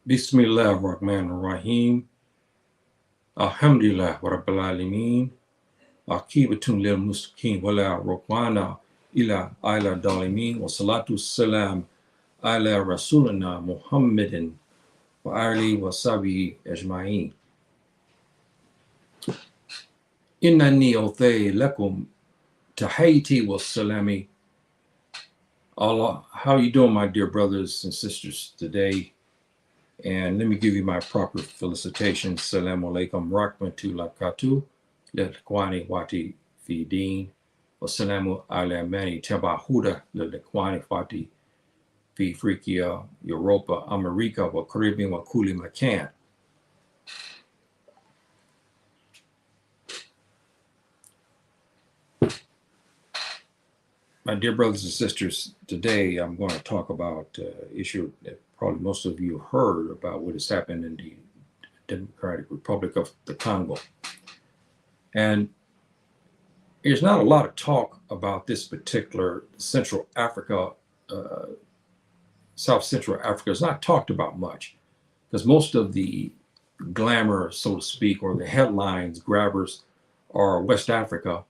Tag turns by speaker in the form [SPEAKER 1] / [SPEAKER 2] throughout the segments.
[SPEAKER 1] Bismillah ar-Rahman ar-Rahim. Alhamdulillah wa Rabbil Alameen. Akibatun lil mustaqim wala rukwana ila dalimin wa salatu salam ala rasulina Muhammadin wa alihi wa sahbihi ajma'in. Innani uthay lakum tahiti wa salami. Allah, how you doing, my dear brothers and sisters today? And let me give you my proper felicitations. Assalamu alaikum rahmatullahi wabarakatuh. Likwani wati fi din. Wassalamu ala mani tabahuda likwani wati fi Afrika, Europa, America, wa Caribbean, wa kuli makan. My dear brothers and sisters, today I'm going to talk about an issue that probably most of you heard about what has happened in the Democratic Republic of the Congo. And there's not a lot of talk about this particular Central Africa, South Central Africa is not talked about much because most of the glamour, so to speak, or the headlines grabbers are West Africa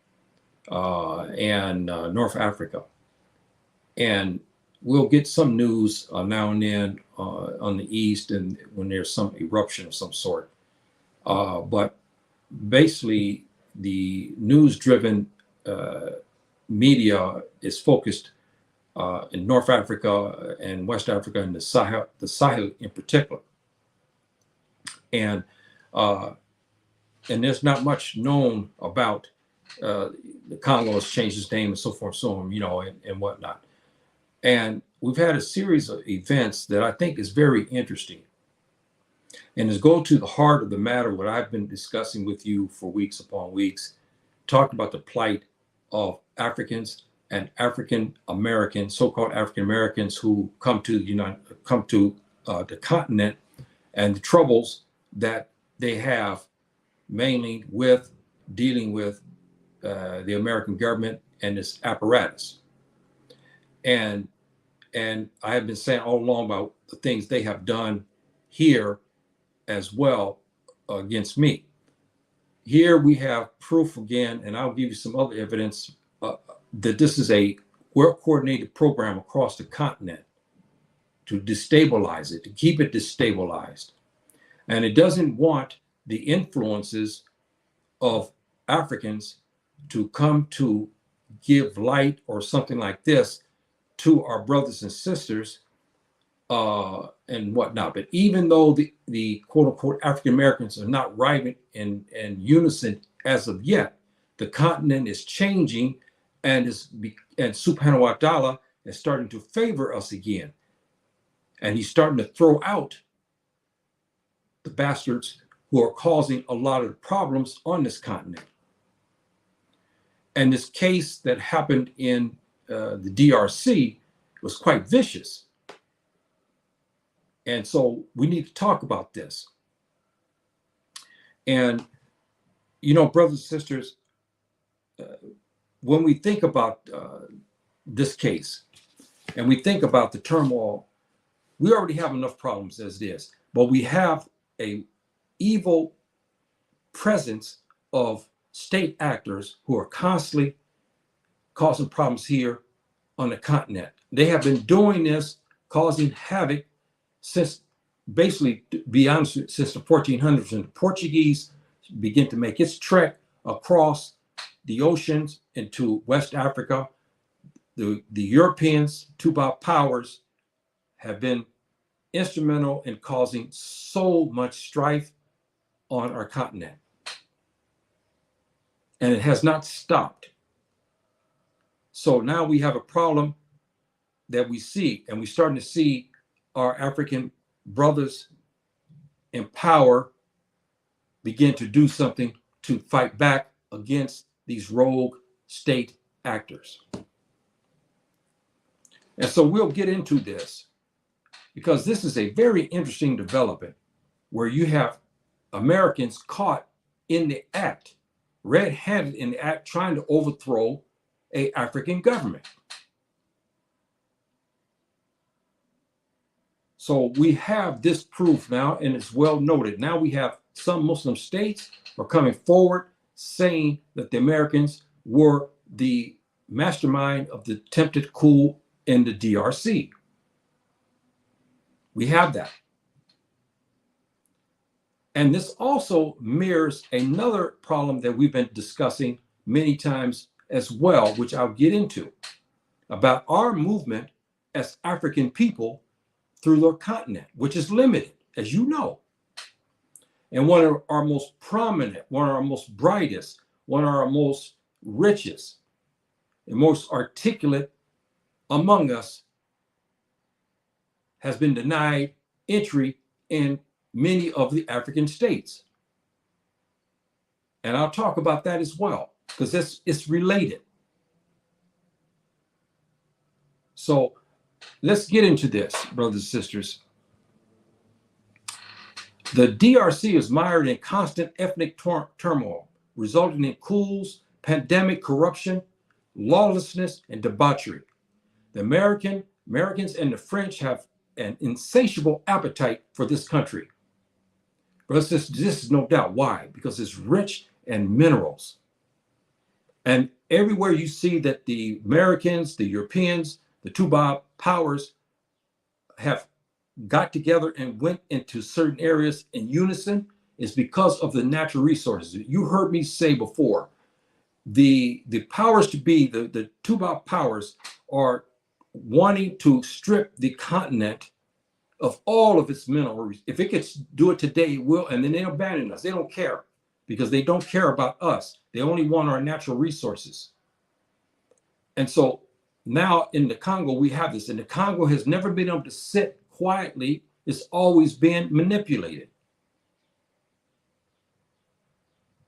[SPEAKER 1] and North Africa. And we'll get some news now and then on the East and when there's some eruption of some sort. But basically, the news-driven media is focused in North Africa and West Africa and the Sahel in particular. And there's not much known about the Congo has changed its name and so forth, so on, and whatnot. And we've had a series of events that I think is very interesting. And is go to the heart of the matter, what I've been discussing with you for weeks upon weeks, talked about the plight of Africans and African Americans, so-called African Americans who come to the continent, and the troubles that they have, mainly with dealing with the American government and its apparatus. And I have been saying all along about the things they have done here as well against me. Here we have proof again, and I'll give you some other evidence that this is a well-coordinated program across the continent to destabilize it, to keep it destabilized. And it doesn't want the influences of Africans to come to give light or something like this to our brothers and sisters and whatnot. But even though the quote unquote African Americans are not arriving in unison as of yet, the continent is changing and Subhanahu wa ta'ala is starting to favor us again. And he's starting to throw out the bastards who are causing a lot of the problems on this continent. And this case that happened in the DRC was quite vicious. And so we need to talk about this. And, brothers and sisters, when we think about this case and we think about the turmoil, we already have enough problems as it is, but we have a evil presence of state actors who are constantly causing problems here on the continent. They have been doing this, causing havoc since basically, to be honest, since the 1400s, and the Portuguese begin to make its trek across the oceans into West Africa. The Europeans, Toubab powers, have been instrumental in causing so much strife on our continent. And it has not stopped. So now we have a problem that we see, and we're starting to see our African brothers in power begin to do something to fight back against these rogue state actors. And so we'll get into this because this is a very interesting development where you have Americans caught in the act, red-handed in the act, trying to overthrow an African government. So we have this proof now, and it's well noted. Now we have some Muslim states are coming forward saying that the Americans were the mastermind of the attempted coup in the DRC. We have that. And this also mirrors another problem that we've been discussing many times as well, which I'll get into, about our movement as African people through their continent, which is limited, as you know. And one of our most prominent, one of our most brightest, one of our most richest, and most articulate among us has been denied entry in many of the African states. And I'll talk about that as well, because it's related. So let's get into this, brothers and sisters. The DRC is mired in constant ethnic turmoil, resulting in coups, pandemic corruption, lawlessness, and debauchery. The Americans and the French have an insatiable appetite for this country. But this is no doubt why, because it's rich in minerals. And everywhere you see that the Americans, the Europeans, the Toubab powers have got together and went into certain areas in unison is because of the natural resources. You heard me say before, the powers to be, the Toubab powers are wanting to strip the continent of all of its minerals. If it could do it today, it will, and then they'll abandon us. They don't care because they don't care about us. They only want our natural resources. And so now in the Congo, we have this, and the Congo has never been able to sit quietly. It's always been manipulated.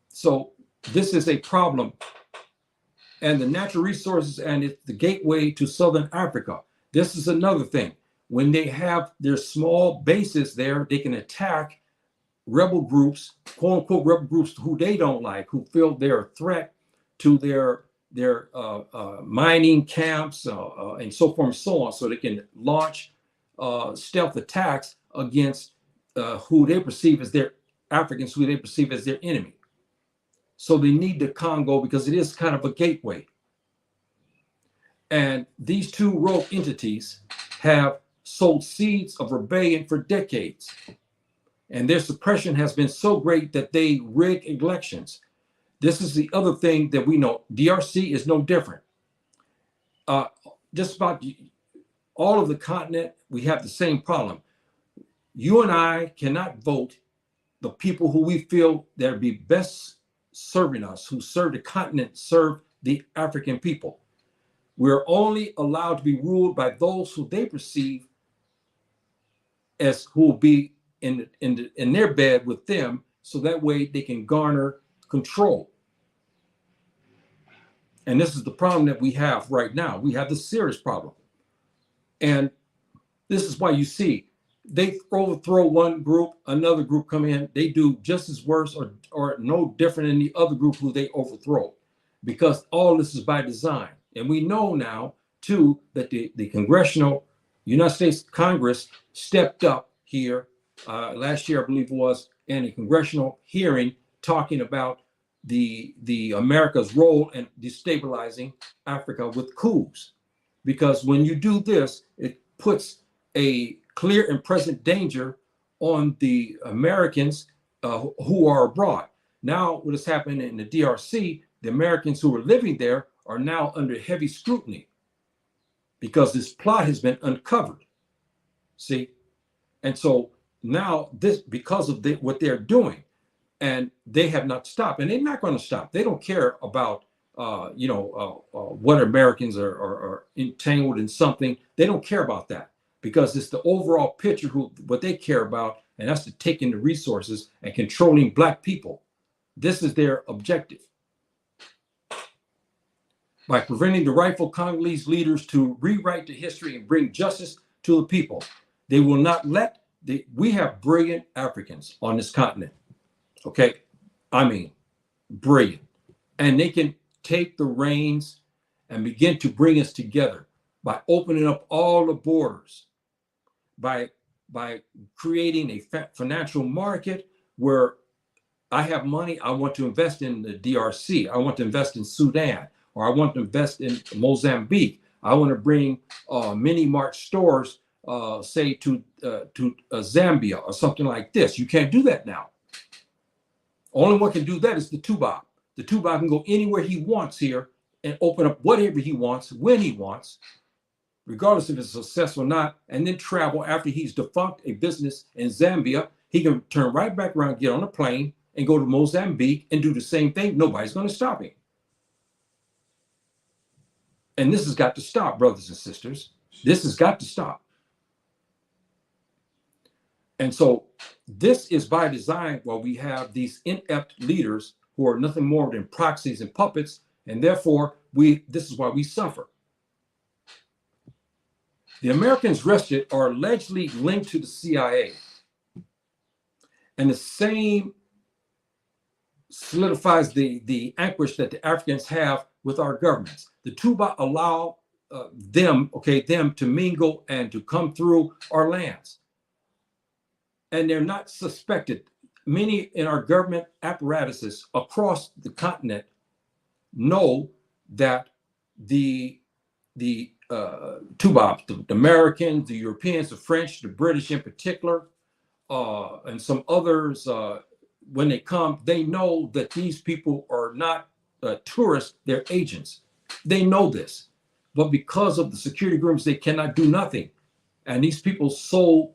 [SPEAKER 1] So this is a problem. And the natural resources, and it's the gateway to Southern Africa. This is another thing. When they have their small bases there, they can attack rebel groups, quote unquote rebel groups who they don't like, who feel they're a threat to their mining camps and so forth and so on, so they can launch stealth attacks against who they perceive as their Africans, who they perceive as their enemy. So they need the Congo because it is kind of a gateway. And these two rogue entities have sowed seeds of rebellion for decades. And their suppression has been so great that they rig elections. This is the other thing that we know. DRC is no different. Just about all of the continent, we have the same problem. You and I cannot vote the people who we feel that would be best serving us, who serve the continent, serve the African people. We're only allowed to be ruled by those who they perceive as who will be in their bed with them, so that way they can garner control. And this is the problem that we have right now. We have this serious problem. And this is why you see they overthrow one group, another group come in, they do just as worse or no different than the other group who they overthrow, because all this is by design. And we know now, too, that the Congressional United States Congress stepped up here last year, I believe it was, in a congressional hearing talking about the America's role in destabilizing Africa with coups. Because when you do this, it puts a clear and present danger on the Americans who are abroad. Now, what has happened in the DRC, the Americans who are living there are now under heavy scrutiny because this plot has been uncovered. See? And so now this, because of what they're doing, and they have not stopped, and they're not going to stop. They don't care about what Americans are entangled in something. They don't care about that, because it's the overall picture what they care about, and that's taking the resources and controlling Black people. This is their objective. By preventing the rightful Congolese leaders to rewrite the history and bring justice to the people, they will not let we have brilliant Africans on this continent. Okay, I mean, brilliant. And they can take the reins and begin to bring us together by opening up all the borders, by by creating a financial market where I have money, I want to invest in the DRC, I want to invest in Sudan, or I want to invest in Mozambique. I want to bring mini mart stores, say to Zambia or something like this. You can't do that now. Only one can do that is the Toubab. The Toubab can go anywhere he wants here and open up whatever he wants, when he wants, regardless if it's successful or not, and then travel after he's defunct a business in Zambia. He can turn right back around, get on a plane, and go to Mozambique and do the same thing. Nobody's going to stop him. And this has got to stop, brothers and sisters. This has got to stop. And so this is by design while we have these inept leaders who are nothing more than proxies and puppets, and therefore this is why we suffer. The Americans arrested are allegedly linked to the CIA. And the same solidifies the anchorage that the Africans have with our governments. The Toubab allow them to mingle and to come through our lands. And they're not suspected. Many in our government apparatuses across the continent know that the Toubab, the Americans, the Europeans, the French, the British in particular, and some others, when they come, they know that these people are not tourists, they're agents. They know this. But because of the security agreements, they cannot do nothing. And these people sold,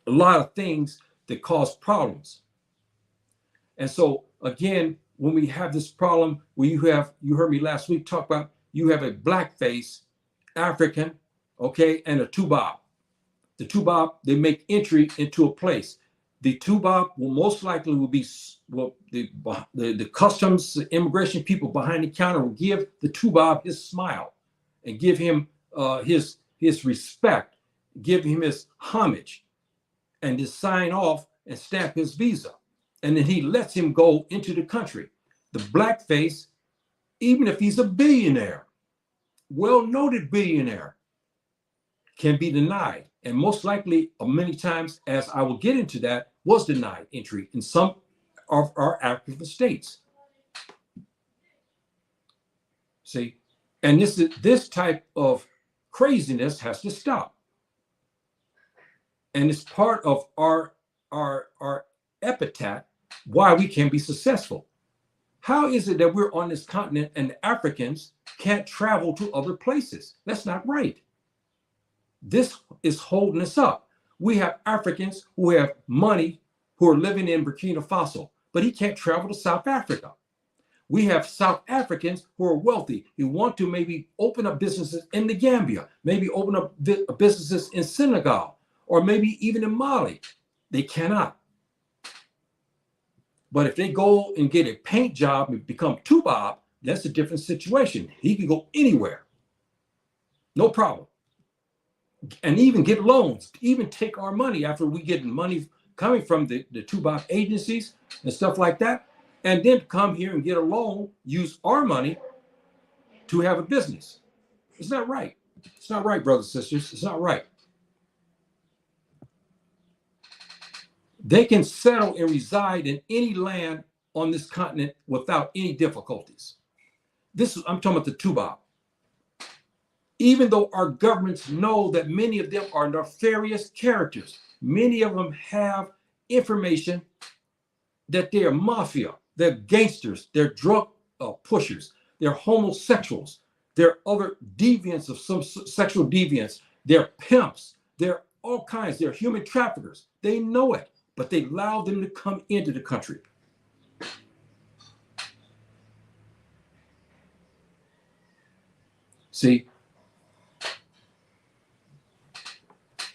[SPEAKER 1] a lot of things that cause problems. And so, again, when we have this problem, where you heard me last week talk about, you have a blackface African, and a Toubab. The Toubab, they make entry into a place. The Toubab will most likely be the customs immigration people behind the counter will give the Toubab his smile and give him his respect, give him his homage, and just sign off and stamp his visa. And then he lets him go into the country. The blackface, even if he's a billionaire, well-noted billionaire, can be denied. And most likely, many times, as I will get into that, was denied entry in some of our African states. See, and this type of craziness has to stop. And it's part of our epitaph why we can be successful. How is it that we're on this continent and the Africans can't travel to other places? That's not right. This is holding us up. We have Africans who have money who are living in Burkina Faso, but he can't travel to South Africa. We have South Africans who are wealthy, who want to maybe open up businesses in the Gambia, maybe open up businesses in Senegal, or maybe even in Mali. They cannot. But if they go and get a paint job and become Toubab, that's a different situation. He can go anywhere. No problem. And even get loans, even take our money after we get money coming from the Toubab agencies and stuff like that, and then come here and get a loan, use our money to have a business. It's not right. It's not right, brothers and sisters. It's not right. They can settle and reside in any land on this continent without any difficulties. I'm talking about the Toubab. Even though our governments know that many of them are nefarious characters, many of them have information that they're mafia, they're gangsters, they're drug pushers, they're homosexuals, they're other deviants of some sexual deviants, they're pimps, they're all kinds, they're human traffickers. They know it, but they allow them to come into the country. See?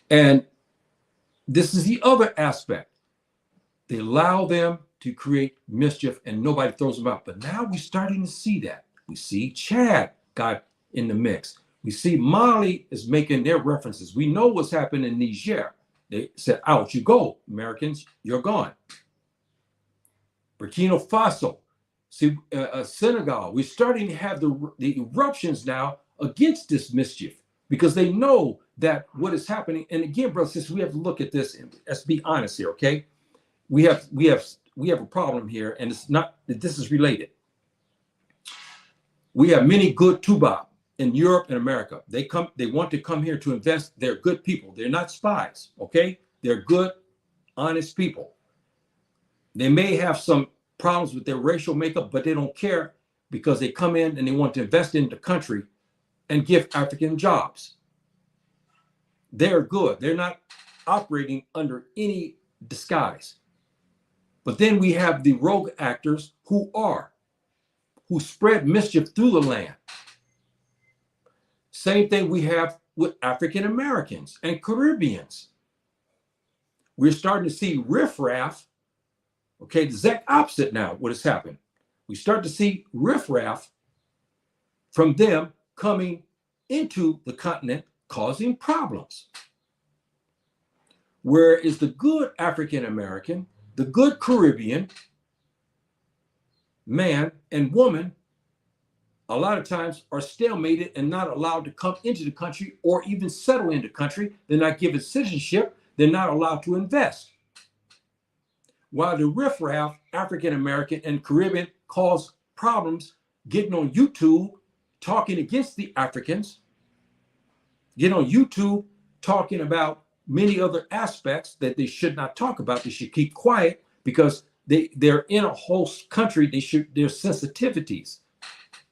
[SPEAKER 1] And this is the other aspect. They allow them to create mischief and nobody throws them out. But now we're starting to see that. We see Chad got in the mix. We see Mali is making their references. We know what's happened in Niger. They said, out you go, Americans, you're gone. Burkina Faso, see, Senegal, we're starting to have the eruptions now against this mischief. because they know that what is happening. And again, brothers and sisters, we have to look at this and let's be honest here, okay? We have a problem here, and it's not that this is related. We have many good Toubab in Europe and America. They want to come here to invest. They're good people. They're not spies, okay? They're good, honest people. They may have some problems with their racial makeup, but they don't care because they come in and they want to invest in the country and give African jobs. They're good. They're not operating under any disguise. But then we have the rogue actors who spread mischief through the land. Same thing we have with African Americans and Caribbeans. We're starting to see riffraff. Okay, the exact opposite now, what has happened. We start to see riffraff from them coming into the continent, causing problems. Where is the good African American, the good Caribbean man and woman, a lot of times are stalemated and not allowed to come into the country or even settle in the country. They're not given citizenship. They're not allowed to invest. While the riffraff, African American and Caribbean, cause problems getting on YouTube, talking against the Africans, get on YouTube talking about many other aspects that they should not talk about. They should keep quiet because they're in a host country. Their sensitivities.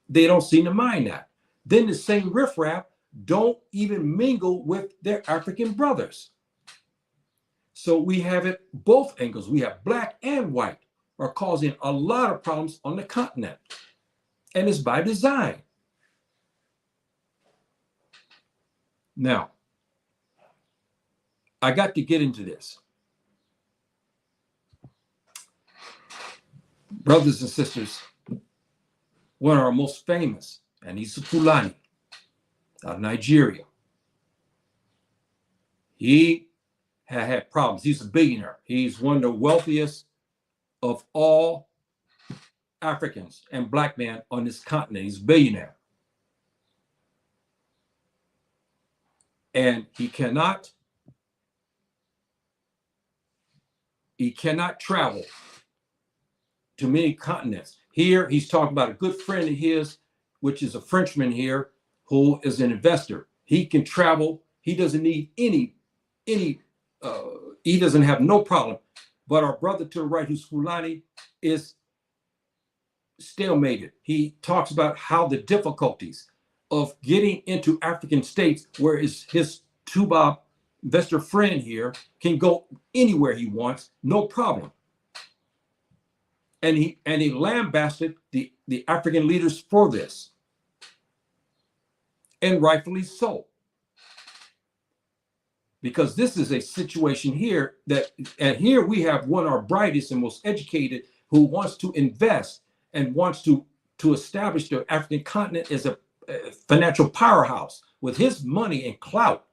[SPEAKER 1] They don't seem to mind that. Then the same riffraff don't even mingle with their African brothers. So we have it both angles. We have black and white are causing a lot of problems on the continent. And it's by design. Now, I got to get into this. Brothers and sisters, one of our most famous, and he's Fulani out of Nigeria. He had problems. He's a billionaire. He's one of the wealthiest of all Africans and black men on this continent. He's a billionaire. And he cannot travel to many continents. Here, he's talking about a good friend of his, which is a Frenchman here, who is an investor. He can travel. He doesn't need he doesn't have no problem. But our brother to the right, who's Fulani, is stalemated. He talks about how the difficulties of getting into African states, whereas his Toubab investor friend here can go anywhere he wants, no problem. And he lambasted the African leaders for this. And rightfully so. Because this is a situation here and here we have one of our brightest and most educated who wants to invest and wants to establish the African continent as a financial powerhouse. With his money and clout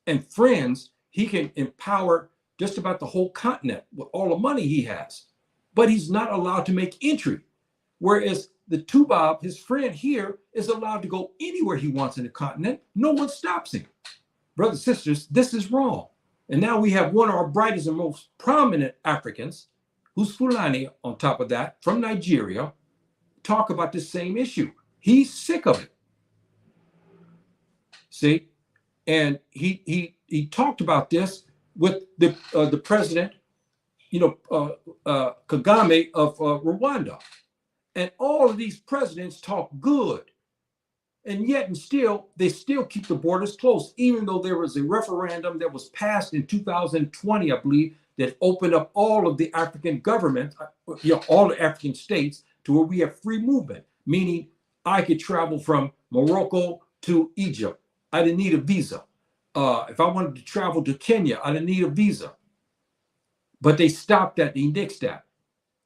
[SPEAKER 1] and friends, he can empower just about the whole continent with all the money he has. But he's not allowed to make entry. Whereas the Toubab, his friend here, is allowed to go anywhere he wants in the continent. No one stops him. Brothers and sisters, this is wrong. And now we have one of our brightest and most prominent Africans, who's Fulani on top of that, from Nigeria, talk about the same issue. He's sick of it. See? And he talked about this with the president, Kagame of Rwanda. And all of these presidents talk good. And yet they still keep the borders closed, even though there was a referendum that was passed in 2020, I believe, that opened up all of the African governments, all the African states to where we have free movement, meaning I could travel from Morocco to Egypt. I didn't need a visa. If I wanted to travel to Kenya, I didn't need a visa. But they stopped that, they nixed that.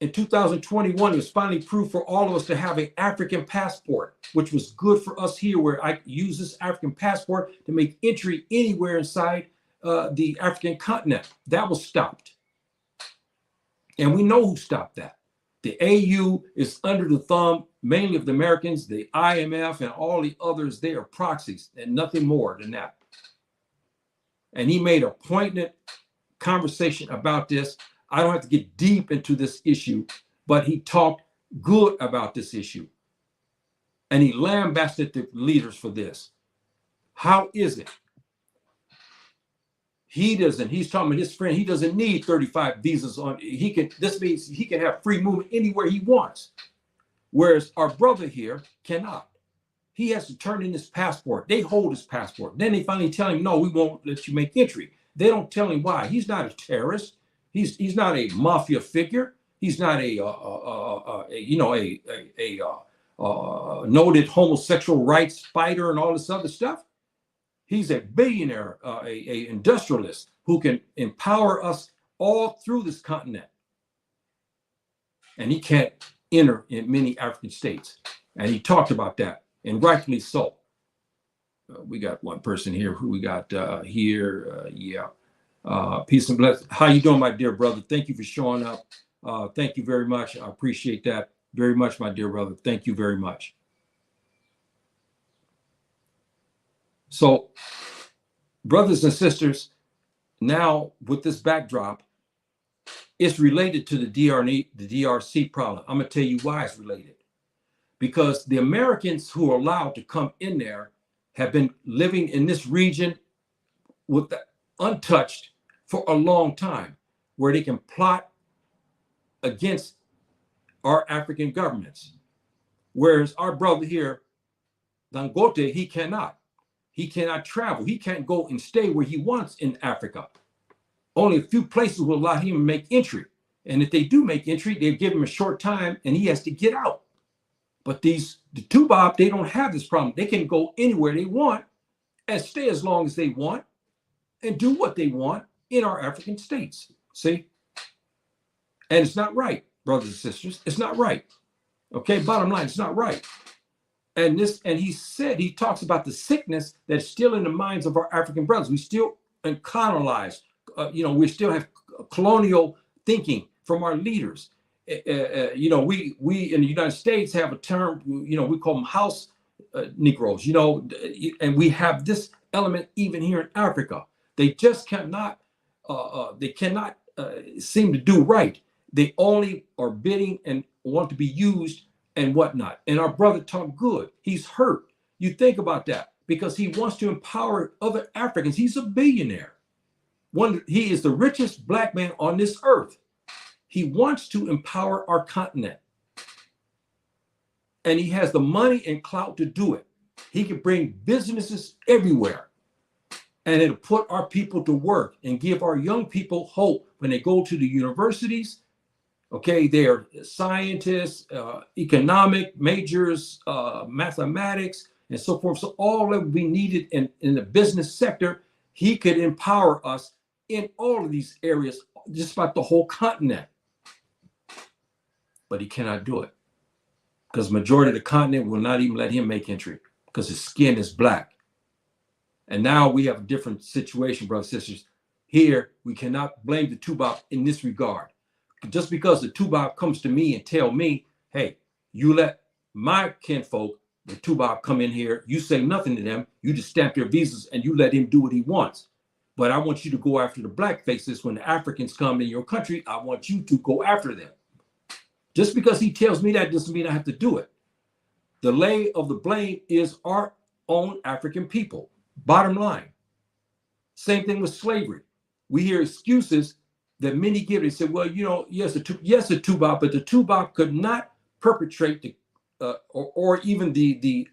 [SPEAKER 1] In 2021, it was finally proved for all of us to have an African passport, which was good for us here, where I use this African passport to make entry anywhere inside the African continent. That was stopped. And we know who stopped that. The AU is under the thumb mainly of the Americans, the IMF and all the others, they are proxies and nothing more than that. And he made a poignant conversation about this. I don't have to get deep into this issue, but he talked good about this issue. And he lambasted the leaders for this. How is it? He's talking about his friend, he doesn't need 35 visas on, this means he can have free movement anywhere he wants. Whereas our brother here cannot. He has to turn in his passport. They hold his passport. Then they finally tell him, no, we won't let you make entry. They don't tell him why. He's not a terrorist. He's not a mafia figure. He's not a noted homosexual rights fighter and all this other stuff. He's a billionaire, a industrialist who can empower us all through this continent. And he can't enter in many African states. And he talked about that, and rightfully so. We got one person here who we got here. Peace and blessings. How you doing, my dear brother? Thank you for showing up. Thank you very much. I appreciate that very much, my dear brother. Thank you very much. So, brothers and sisters, now with this backdrop, it's related to the DRC problem. I'm going to tell you why it's related. Because the Americans who are allowed to come in there have been living in this region with the untouched for a long time, where they can plot against our African governments. Whereas our brother here, Dangote, he cannot. He cannot travel. He can't go and stay where he wants in Africa. Only a few places will allow him to make entry. And if they do make entry, they give him a short time and he has to get out. But the Toubab, they don't have this problem. They can go anywhere they want and stay as long as they want and do what they want in our African states. See? And it's not right, brothers and sisters. It's not right. Okay, bottom line, it's not right. And he talks about the sickness that's still in the minds of our African brothers. We still colonized, we still have colonial thinking from our leaders. We in the United States have a term, we call them house Negroes, and we have this element even here in Africa. They just cannot seem to do right. They only are bidding and want to be used and whatnot. And our brother talked good. He's hurt. You think about that, because he wants to empower other Africans. He's a billionaire. He is the richest black man on this earth. He wants to empower our continent. And he has the money and clout to do it. He can bring businesses everywhere. And it'll put our people to work and give our young people hope when they go to the universities. Okay, they are scientists, economic majors, mathematics, and so forth. So all that would be needed in the business sector, he could empower us in all of these areas, just about the whole continent. But he cannot do it, because the majority of the continent will not even let him make entry because his skin is black. And now we have a different situation, brothers and sisters. Here, we cannot blame the Toubab in this regard. Just because the Toubab comes to me and tell me, hey, you let my kinfolk, the Toubab, come in here, you say nothing to them, you just stamp their visas and you let him do what he wants. But I want you to go after the black faces. When the Africans come in your country, I want you to go after them. Just because he tells me that doesn't mean I have to do it. The lay of the blame is our own African people. Bottom line. Same thing with slavery. We hear excuses that many give. They say, well, yes, the Toubab, but the Toubab could not perpetrate or even the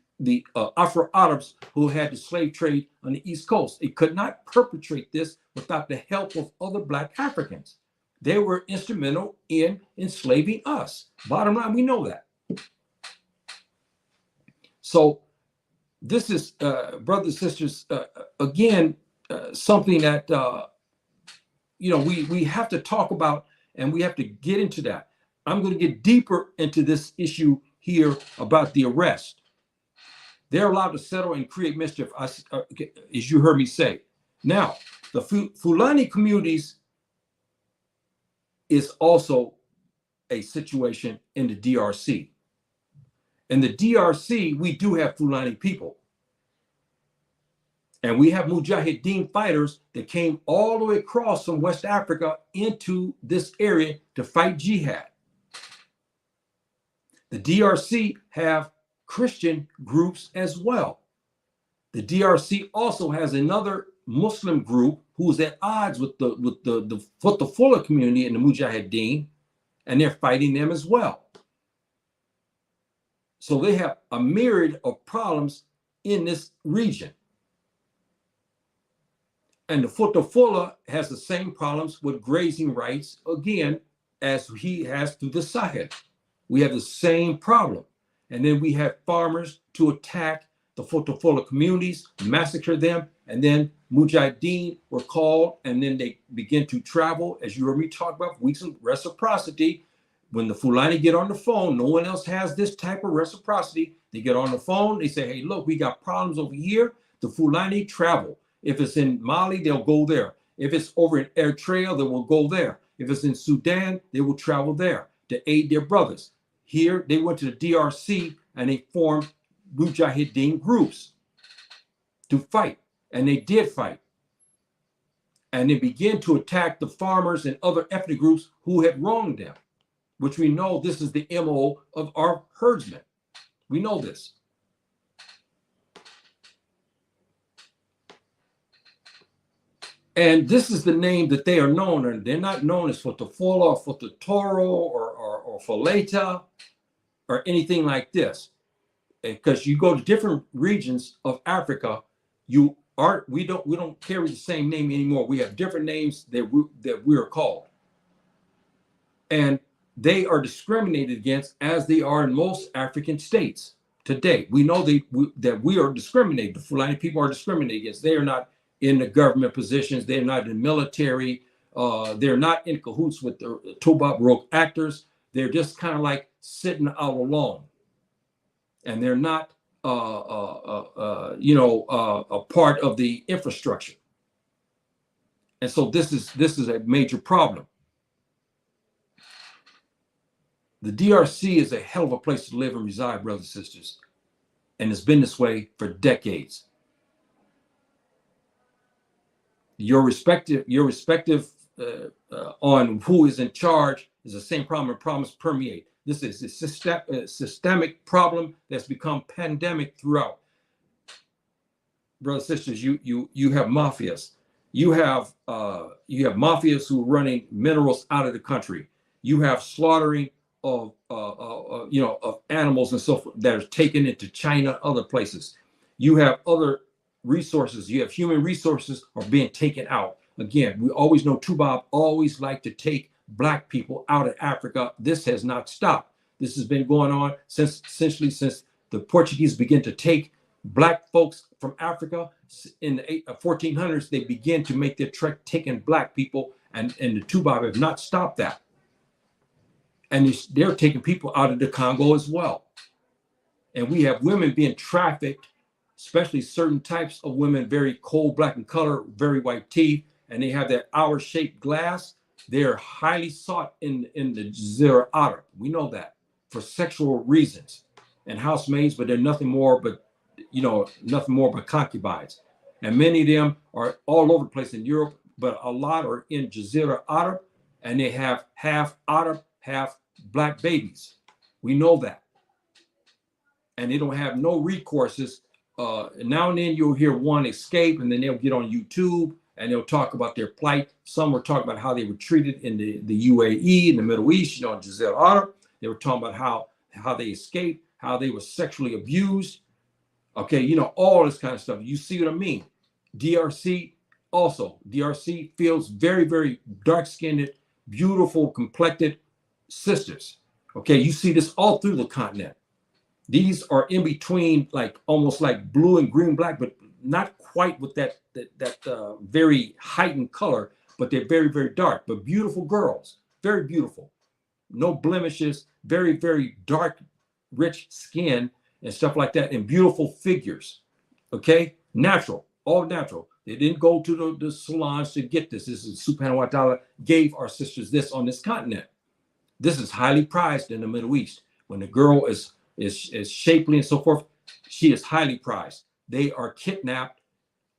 [SPEAKER 1] Afro-Arabs who had the slave trade on the East Coast. It could not perpetrate this without the help of other black Africans. They were instrumental in enslaving us. Bottom line, we know that. So this is, brothers and sisters, again, something that, we have to talk about, and we have to get into that. I'm going to get deeper into this issue here about the arrest. They're allowed to settle and create mischief, as you heard me say. Now, the Fulani communities is also a situation in the DRC. In the DRC, we do have Fulani people. And we have Mujahideen fighters that came all the way across from West Africa into this area to fight jihad. The DRC have Christian groups as well. The DRC also has another Muslim group who's at odds with the Futafula community and the Mujahideen, and they're fighting them as well. So they have a myriad of problems in this region. And the Futafula has the same problems with grazing rights, again, as he has through the Sahel. We have the same problem. And then we have farmers to attack the Futafula communities, massacre them, and then Mujahideen were called, and then they begin to travel, as you heard me talk about, weeks of reciprocity. When the Fulani get on the phone, no one else has this type of reciprocity. They get on the phone, they say, hey, look, we got problems over here. The Fulani travel. If it's in Mali, they'll go there. If it's over in Eritrea, they will go there. If it's in Sudan, they will travel there to aid their brothers. Here, they went to the DRC and they formed Mujahideen groups to fight. And they did fight. And they began to attack the farmers and other ethnic groups who had wronged them, which we know this is the MO of our herdsmen. We know this. And this is the name that they are known, and they're not known as Futafula or Futatoro or Foleta or anything like this. Because you go to different regions of Africa, we don't carry the same name anymore. We have different names that we are called. And they are discriminated against, as they are in most African states today. We know that we are discriminated. The Fulani people are discriminated against. They are not in the government positions. They're not in the military. They're not in cahoots with the Toubab rogue actors. They're just kind of like sitting out alone. And they're not, a part of the infrastructure. And so this is a major problem. The DRC is a hell of a place to live and reside, brothers and sisters. And it's been this way for decades. Your respective on who is in charge is the same problem, and problems permeate. This is a systemic problem that's become pandemic throughout. Brothers and sisters, you have mafias. You have mafias who are running minerals out of the country. You have slaughtering of animals and so forth that are taken into China, other places. You have other resources. You have human resources are being taken out. Again, we always know Toubab always like to take Black people out of Africa. This has not stopped. This has been going on since the Portuguese began to take Black folks from Africa in the 1400s. They began to make their trek taking Black people, and the Toubab have not stopped that. And they're taking people out of the Congo as well. And we have women being trafficked, especially certain types of women, very cold black in color, very white teeth, and they have that hour-shaped glass. They're highly sought in the Jazeera Arab. We know that for sexual reasons, and housemaids, but they're nothing more but concubines. And many of them are all over the place in Europe, but a lot are in Jazeera Arab, and they have half Arab, half Black babies. We know that. And they don't have no recourses. Now and then you'll hear one escape, and then they'll get on YouTube and they'll talk about their plight. Some were talking about how they were treated in the UAE, in the Middle East, in Jazeera Arab. They were talking about how they escaped, how they were sexually abused. Okay, all this kind of stuff. You see what I mean? DRC also. DRC feels very, very dark-skinned, beautiful, complected sisters. Okay, you see this all through the continent. These are in between, like almost like blue and green, black, but not quite with that very heightened color, but they're very, very dark, but beautiful girls, very beautiful, no blemishes, very, very dark, rich skin and stuff like that, and beautiful figures. Okay, natural, all natural. They didn't go to the salons to get this. This is Subhanahu wa Ta'ala gave our sisters this on this continent. This is highly prized in the Middle East. When the girl is is shapely and so forth. She is highly prized. They are kidnapped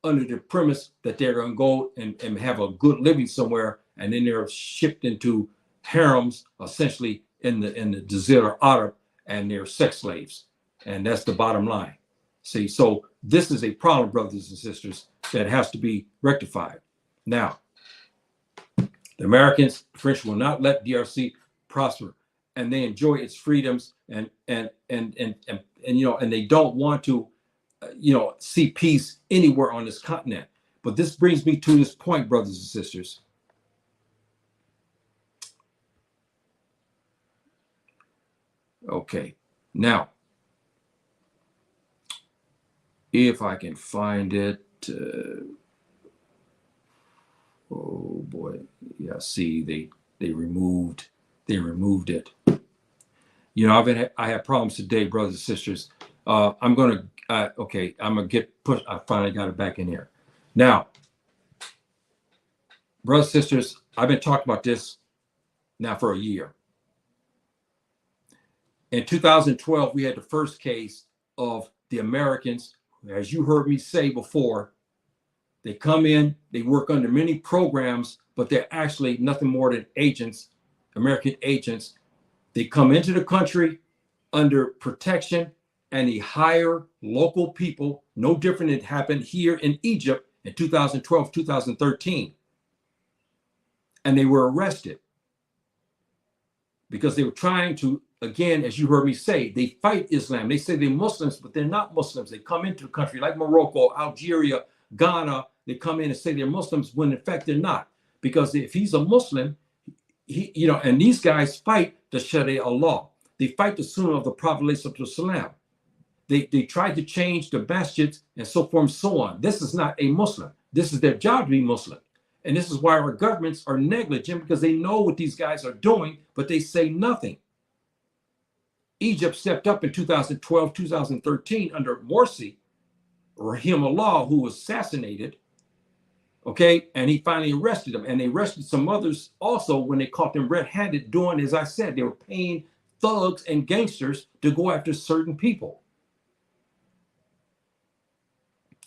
[SPEAKER 1] under the premise that they're going to go and have a good living somewhere, and then they're shipped into harems, essentially in the Jazira Arab, and they're sex slaves. And that's the bottom line. See, so this is a problem, brothers and sisters, that has to be rectified. Now, the Americans, the French will not let DRC prosper, and they enjoy its freedoms, and they don't want to, see peace anywhere on this continent. But this brings me to this point, brothers and sisters. Okay, now, if I can find it, oh boy, yeah. See, they removed it. I have problems today, brothers and sisters. I'm gonna get pushed. I finally got it back in here. Now, brothers and sisters, I've been talking about this now for a year. In 2012, we had the first case of the Americans, as you heard me say before. They come in, they work under many programs, but they're actually nothing more than agents, American agents. They come into the country under protection, and they hire local people, no different than it happened here in Egypt in 2012, 2013. And they were arrested because they were trying to, again, as you heard me say, they fight Islam. They say they're Muslims, but they're not Muslims. They come into the country like Morocco, Algeria, Ghana. They come in and say they're Muslims when in fact they're not. Because if he's a Muslim, and these guys fight the Sharia law. They fight the Sunnah of the Prophet ﷺ. They try to change the masjids and so forth and so on. This is not a Muslim. This is their job to be Muslim. And this is why our governments are negligent, because they know what these guys are doing, but they say nothing. Egypt stepped up in 2012, 2013 under Morsi, Rahimullah, who was assassinated. Okay, and he finally arrested them, and they arrested some others also when they caught them red-handed doing, as I said, they were paying thugs and gangsters to go after certain people.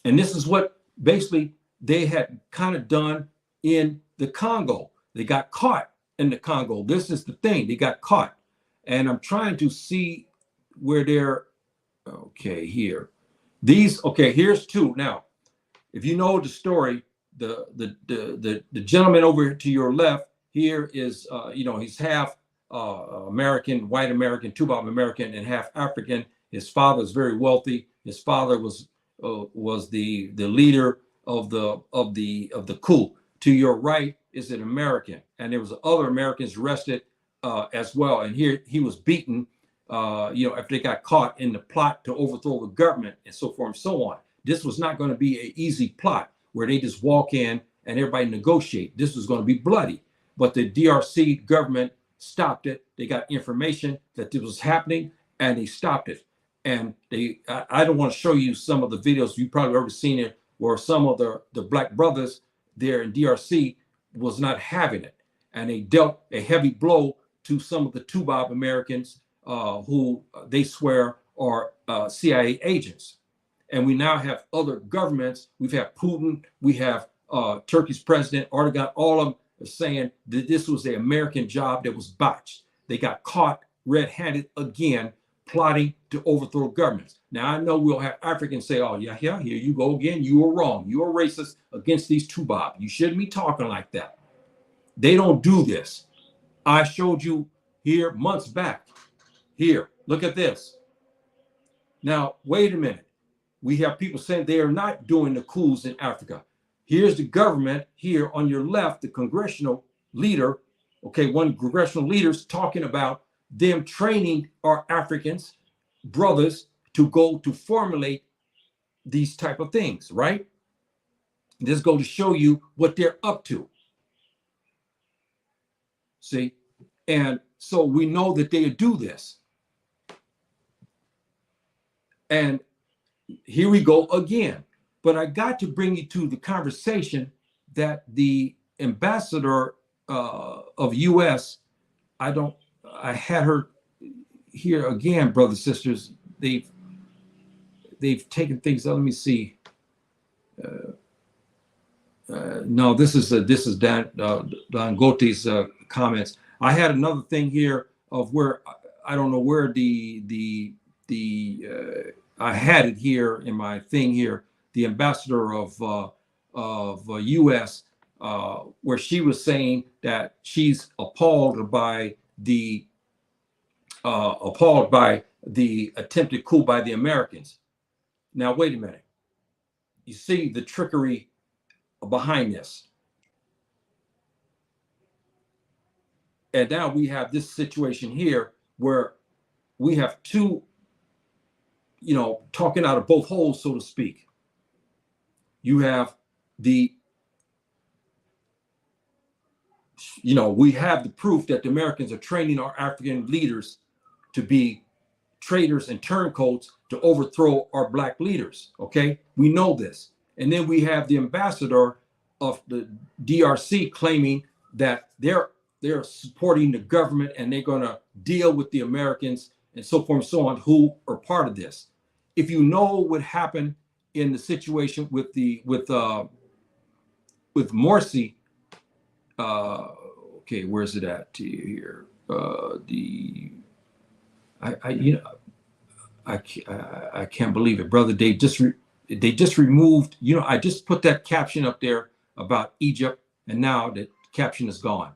[SPEAKER 1] And this is what basically they had kind of done in the Congo. They got caught in the Congo. This is the thing, they got caught. And I'm trying to see where they're, okay, here. Here's two. Now, if you know the story, the gentleman over to your left here is, he's half American, white American, Toubab American, and half African. His father is very wealthy. His father was the leader of the coup. To your right is an American, and there was other Americans arrested as well. And here he was beaten, after they got caught in the plot to overthrow the government and so forth and so on. This was not going to be an easy plot where they just walk in and everybody negotiate. This was going to be bloody. But the DRC government stopped it. They got information that this was happening, and they stopped it. And I don't want to show you some of the videos, you probably ever seen it, where some of the black brothers there in DRC was not having it. And they dealt a heavy blow to some of the Toubab Americans who they swear are CIA agents. And we now have other governments. We've had Putin, we have Turkey's president, Erdogan, all of them are saying that this was the American job that was botched. They got caught red-handed again, plotting to overthrow governments. Now, I know we'll have Africans say, oh, yeah, here you go again. You were wrong. You are racist against these Toubab. You shouldn't be talking like that. They don't do this. I showed you here months back. Here, look at this. Now, wait a minute. We have people saying they are not doing the coups in Africa. Here's the government here on your left, the congressional leader, one congressional leader's talking about them training our Africans, brothers, to go to formulate these type of things, right? This goes to show you what they're up to. See? And so we know that they do this. And here we go again. But I got to bring you to the conversation that the ambassador of U.S., I had her, here again, brothers and sisters, they've taken things. Let me see. No, this is Dan Dangote's comments. I had another thing here of where I don't know where I had it here in my thing here. The ambassador of U.S. Where she was saying that she's appalled by the attempted coup by the Americans. Now wait a minute. You see the trickery behind this. And now we have this situation here where we have two, talking out of both holes, so to speak. You have we have the proof that the Americans are training our African leaders to be traitors and turncoats to overthrow our black leaders. Okay, we know this. And then we have the ambassador of the DRC claiming that they're supporting the government and they're going to deal with the Americans and so forth and so on who are part of this. If you know what happened in the situation with Morsi, okay, where's it at here? I can't believe it, brother. They just removed, I just put that caption up there about Egypt, and now the caption is gone.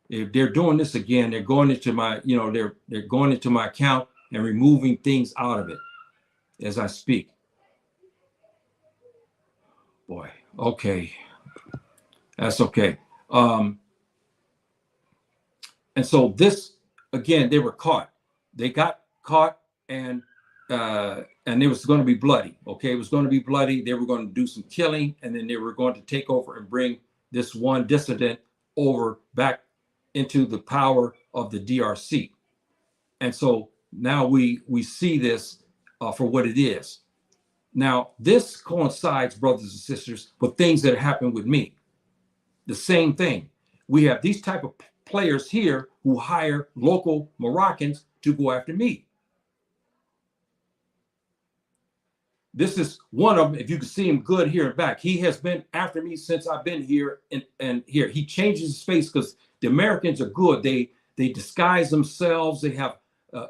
[SPEAKER 1] If they're doing this again, they're going into my, they're going into my account and removing things out of it as I speak. Boy, okay. That's okay. And so this, again, they were caught. They got caught, and it was going to be bloody. Okay, it was going to be bloody. They were going to do some killing, and then they were going to take over and bring this one dissident over back into the power of the DRC. And so now we see this for what it is. Now, this coincides, brothers and sisters, with things that happened with me. The same thing. We have these type of players here who hire local Moroccans to go after me. This is one of them. If you can see him good here and back, he has been after me since I've been here and here. He changes his face because the Americans are good. They disguise themselves. They have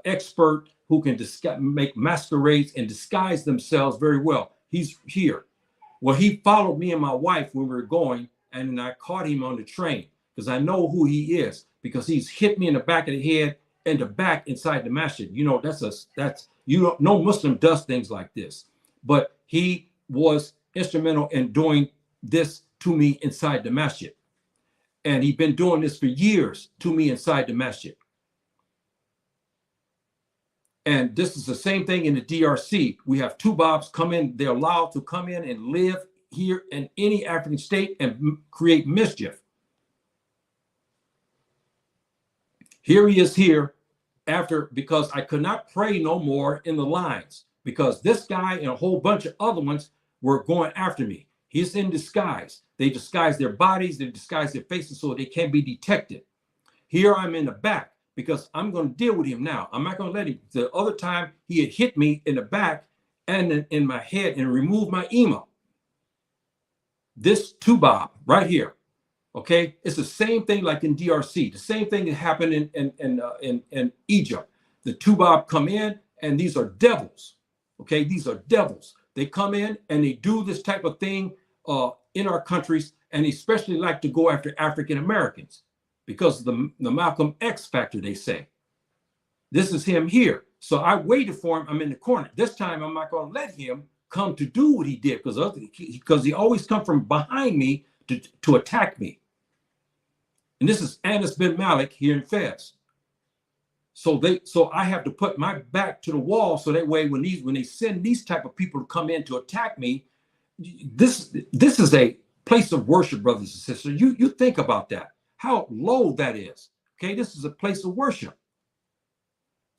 [SPEAKER 1] expert who can make masquerades and disguise themselves very well. He's here. Well, he followed me and my wife when we were going, and I caught him on the train because I know who he is, because he's hit me in the back of the head and the back inside the masjid. No Muslim does things like this, but he was instrumental in doing this to me inside the masjid. And he'd been doing this for years to me inside the masjid. And this is the same thing in the DRC. We have Toubabs come in. They're allowed to come in and live here in any African state and create mischief. Here he is here because I could not pray no more in the lines, because this guy and a whole bunch of other ones were going after me. He's in disguise. They disguise their bodies, they disguise their faces so they can't be detected. Here I'm in the back because I'm going to deal with him now. I'm not going to let him. The other time he had hit me in the back and in my head and removed my emo. This Toubab right here, okay? It's the same thing like in DRC. The same thing that happened in Egypt. The Toubab come in, and these are devils, okay? These are devils. They come in and they do this type of thing in our countries, and they especially like to go after African Americans because of the Malcolm X factor, they say. This is him here. So I waited for him. I'm in the corner. This time I'm not going to let him come to do what he did, because he always come from behind me to attack me. And this is Anas bin Malik here in Fez. So I have to put my back to the wall so that way when they send these type of people to come in to attack me, this is a place of worship, brothers and sisters. You think about that, how low that is. Okay, this is a place of worship.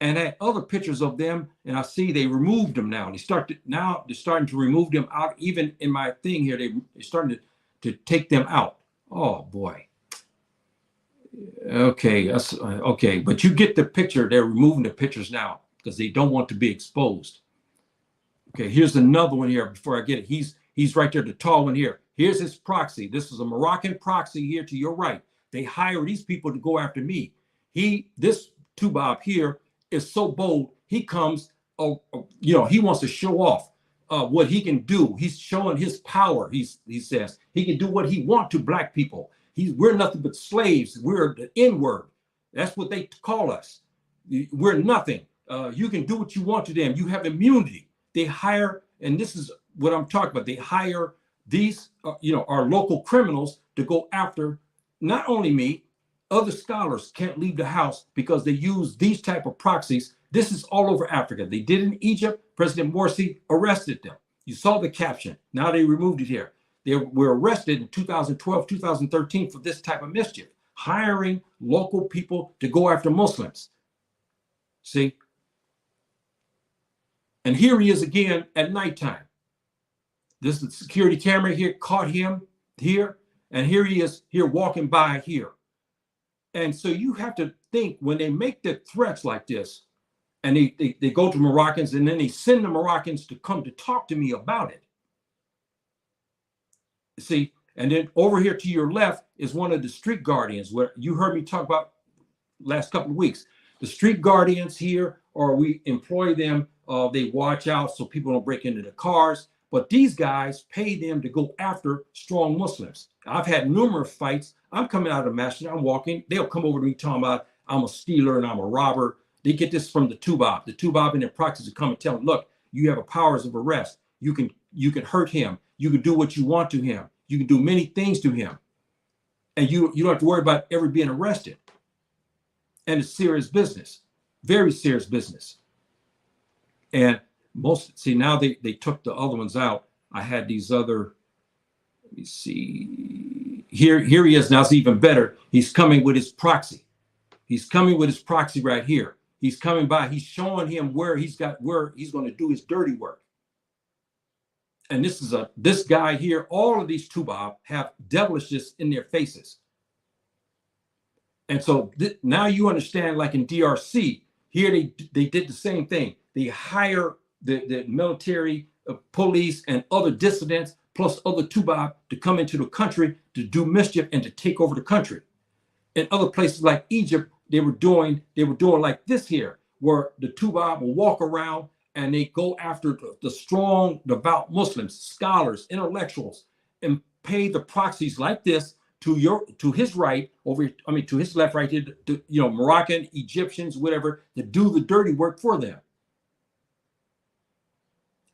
[SPEAKER 1] And I had other pictures of them, and I see they removed them now. They're starting to remove them out. Even in my thing here, they're starting to take them out. Oh boy. Okay, that's okay. But you get the picture. They're removing the pictures now because they don't want to be exposed. Okay, here's another one here before I get it. He's right there, the tall one here. Here's his proxy. This is a Moroccan proxy here to your right. They hire these people to go after me. This Toubab here is so bold. He comes, he wants to show off what he can do. He's showing his power. He says he can do what he wants to black people. We're nothing but slaves. We're the N-word. That's what they call us. We're nothing. You can do what you want to them. You have immunity. They hire, and this is what I'm talking about. They hire these, our local criminals to go after not only me. Other scholars can't leave the house because they use these type of proxies. This is all over Africa. They did in Egypt. President Morsi arrested them. You saw the caption. Now they removed it here. They were arrested in 2012, 2013 for this type of mischief, hiring local people to go after Muslims. See? And here he is again at nighttime. This is the security camera here caught him here. And here he is here walking by here. And so you have to think when they make the threats like this, and they go to Moroccans and then they send the Moroccans to come to talk to me about it. See, and then over here to your left is one of the street guardians where you heard me talk about last couple of weeks. The street guardians here, or we employ them, they watch out so people don't break into the cars. But these guys pay them to go after strong Muslims. I've had numerous fights. I'm coming out of the masjid, I'm walking. They'll come over to me talking about I'm a stealer and I'm a robber. They get this from the Toubab. The Toubab and their proxies will come and tell them, look, you have a powers of arrest. You can hurt him. You can do what you want to him. You can do many things to him. And you don't have to worry about ever being arrested. And it's serious business, very serious business. And now they took the other ones out. I had these other, let me see. Here he is. Now it's even better. He's coming with his proxy. He's coming with his proxy right here. He's coming by. He's showing him where he's going to do his dirty work. And this guy here, all of these Toubab have devilishness in their faces. And so now you understand, like in DRC, here they did the same thing. They hire the military, police, and other dissidents, plus other Toubab to come into the country to do mischief and to take over the country. In other places like Egypt, they were doing like this here, where the Toubab will walk around and they go after the strong, devout Muslims, scholars, intellectuals, and pay the proxies like this to his right to his left, right here, Moroccan, Egyptians, whatever, to do the dirty work for them.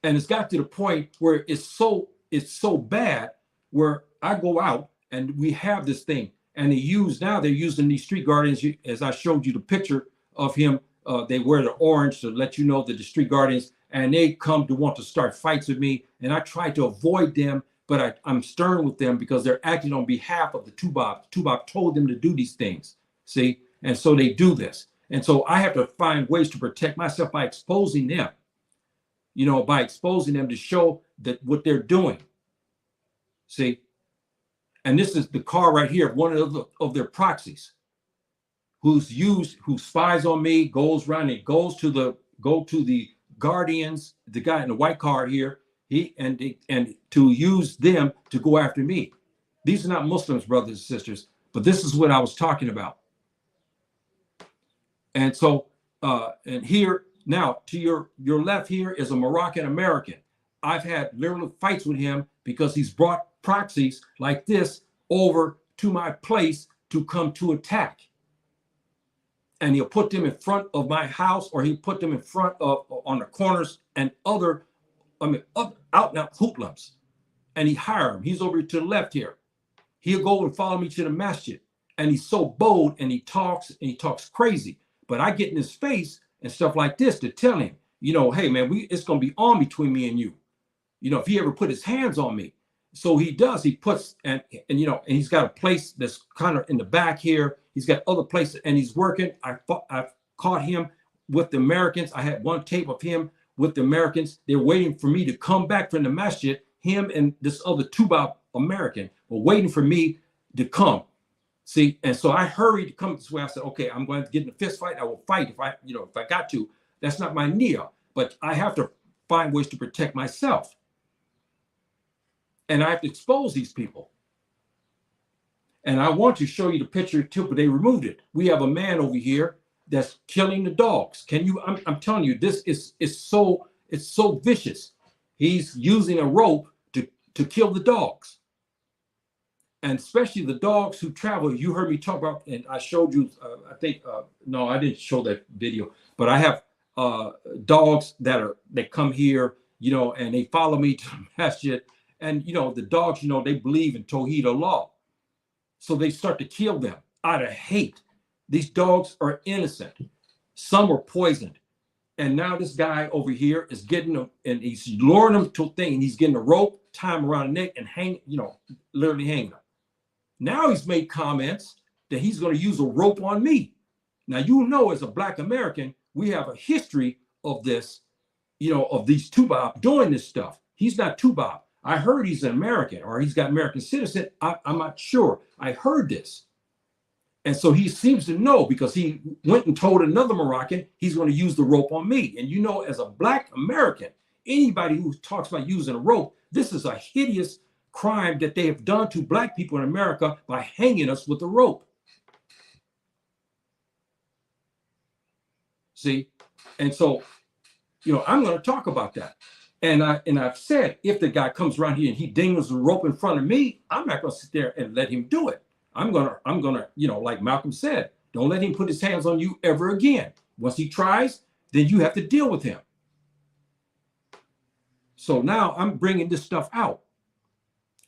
[SPEAKER 1] And it's got to the point where it's so bad where I go out and we have this thing, and they're using these street guardians, as I showed you the picture of him. They wear the orange to let you know that the street guardians, and they come to want to start fights with me, and I try to avoid them, but I'm stern with them because they're acting on behalf of the Toubab. Toubab told them to do these things, see? And so they do this. And so I have to find ways to protect myself by exposing them, by exposing them to show that what they're doing, see? And this is the car right here, one of their proxies, who spies on me, goes around and go to the guardians, the guy in the white car here, and to use them to go after me. These are not Muslims, brothers and sisters, but this is what I was talking about. And so, and here now to your left here is a Moroccan American. I've had literal fights with him because he's brought proxies like this over to my place to come to attack. And he'll put them in front of my house, or he'll put them in front of on the corners and out and out hoodlums. And he hire him. He's over to the left here. He'll go and follow me to the masjid. And he's so bold and he talks crazy. But I get in his face and stuff like this to tell him, hey man, it's gonna be on between me and you. If he ever put his hands on me. So he does, he puts, and he's got a place that's kind of in the back here. He's got other places and he's working. I've caught him with the Americans. I had one tape of him with the Americans. They're waiting for me to come back from the masjid. Him and this other Toubab American were waiting for me to come. See, and so I hurried to come this way. I said, okay, I'm going to get in a fist fight. I will fight if I got to. That's not my nia, but I have to find ways to protect myself. And I have to expose these people. And I want to show you the picture too, but they removed it. We have a man over here that's killing the dogs. Can you? I'm telling you, this is so vicious. He's using a rope to kill the dogs, and especially the dogs who travel. You heard me talk about, and I showed you. I think no, I didn't show that video, but I have dogs that come here, and they follow me to the masjid, and the dogs, they believe in Tawheed Allah. So they start to kill them out of hate. These dogs are innocent. Some were poisoned. And now this guy over here is getting them, and he's luring them to a thing, and he's getting a rope, tie him around the neck, and literally hanging them. Now he's made comments that he's going to use a rope on me. Now, as a Black American, we have a history of this, of these Toubab doing this stuff. He's not Toubab. I heard he's an American, or he's got American citizen. I'm not sure. I heard this. And so he seems to know, because he went and told another Moroccan he's going to use the rope on me. And as a Black American, anybody who talks about using a rope, this is a hideous crime that they have done to Black people in America by hanging us with a rope. See? And so, I'm going to talk about that. And I've said, if the guy comes around here and he dingles the rope in front of me, I'm not going to sit there and let him do it. I'm gonna, like Malcolm said, don't let him put his hands on you ever again. Once he tries, then you have to deal with him. So now I'm bringing this stuff out.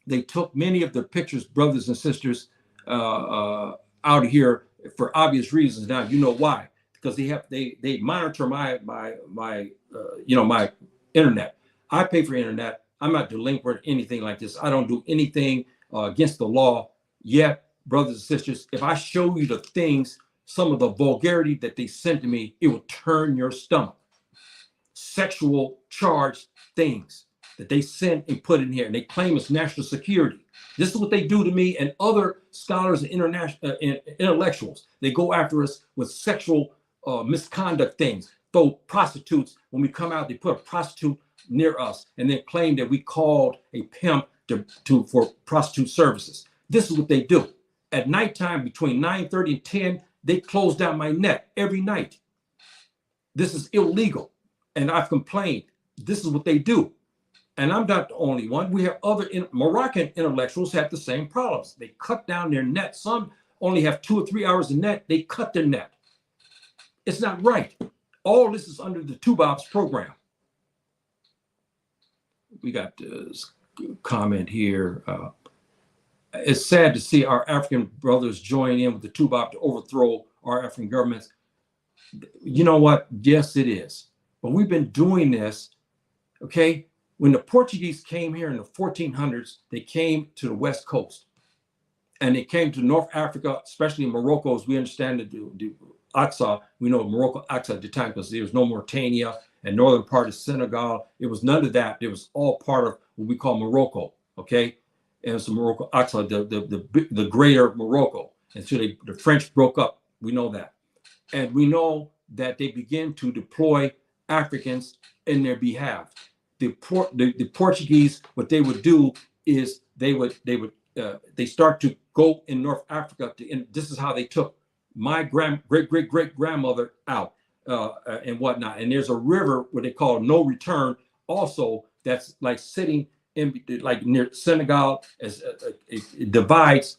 [SPEAKER 1] They took many of the pictures, brothers and sisters, out of here for obvious reasons. Now you know why, because they monitor my internet. I pay for internet. I'm not delinquent or anything like this. I don't do anything against the law yet, brothers and sisters. If I show you the things, some of the vulgarity that they sent to me, it will turn your stomach. Sexual charged things that they sent and put in here, and they claim it's national security. This is what they do to me and other scholars and intellectuals. They go after us with sexual misconduct things. Throw prostitutes, when we come out, they put a prostitute near us and then claim that we called a pimp for prostitute services. This is what they do. At nighttime, between 9:30 and 10, they close down my net every night. This is illegal. And I've complained. This is what they do. And I'm not the only one. We have other Moroccan intellectuals have the same problems. They cut down their net. Some only have 2 or 3 hours of net. They cut their net. It's not right. All this is under the Toubab's program. We got this comment here. It's sad to see our African brothers join in with the Toubab to overthrow our African governments. You know what? Yes, it is. But we've been doing this, okay? When the Portuguese came here in the 1400s, they came to the West Coast. And they came to North Africa, especially in Morocco, as we understand the Aqsa. We know Morocco, Aqsa at the time, because there was no Mauritania and northern part of Senegal. It was none of that. It was all part of what we call Morocco, okay? And it's Morocco, Aqsa, the greater Morocco. And so the French broke up. We know that. And we know that they began to deploy Africans in their behalf. The Portuguese, what they would do is they start to go in North Africa. And this is how they took my great grandmother out and whatnot. And there's a river what they call No Return also, that's like sitting in like near Senegal, as it divides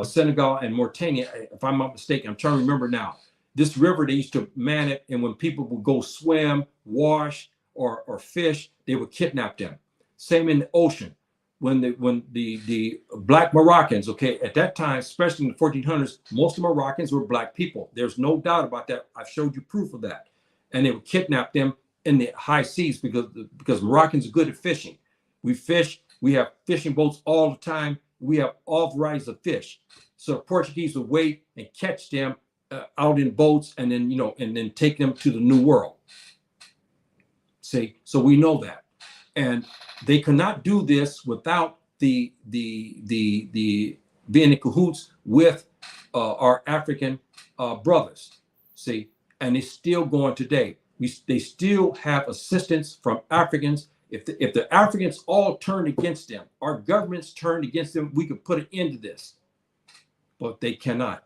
[SPEAKER 1] Senegal and Mauritania, if I'm not mistaken. I'm trying to remember now. This river, they used to man it, and when people would go swim, wash, or fish, they would kidnap them. Same in the ocean. When the Black Moroccans, okay, at that time, especially in the 1400s, most of Moroccans were Black people. There's no doubt about that. I've showed you proof of that. And they would kidnap them in the high seas because Moroccans are good at fishing. We fish. We have fishing boats all the time. We have all varieties of fish. So the Portuguese would wait and catch them out in boats, and then and then take them to the New World. See, so we know that, and they cannot do this without the being in cahoots with our African brothers. See, and it's still going today. They still have assistance from Africans. If the Africans all turned against them, our governments turned against them, we could put an end to this. But they cannot.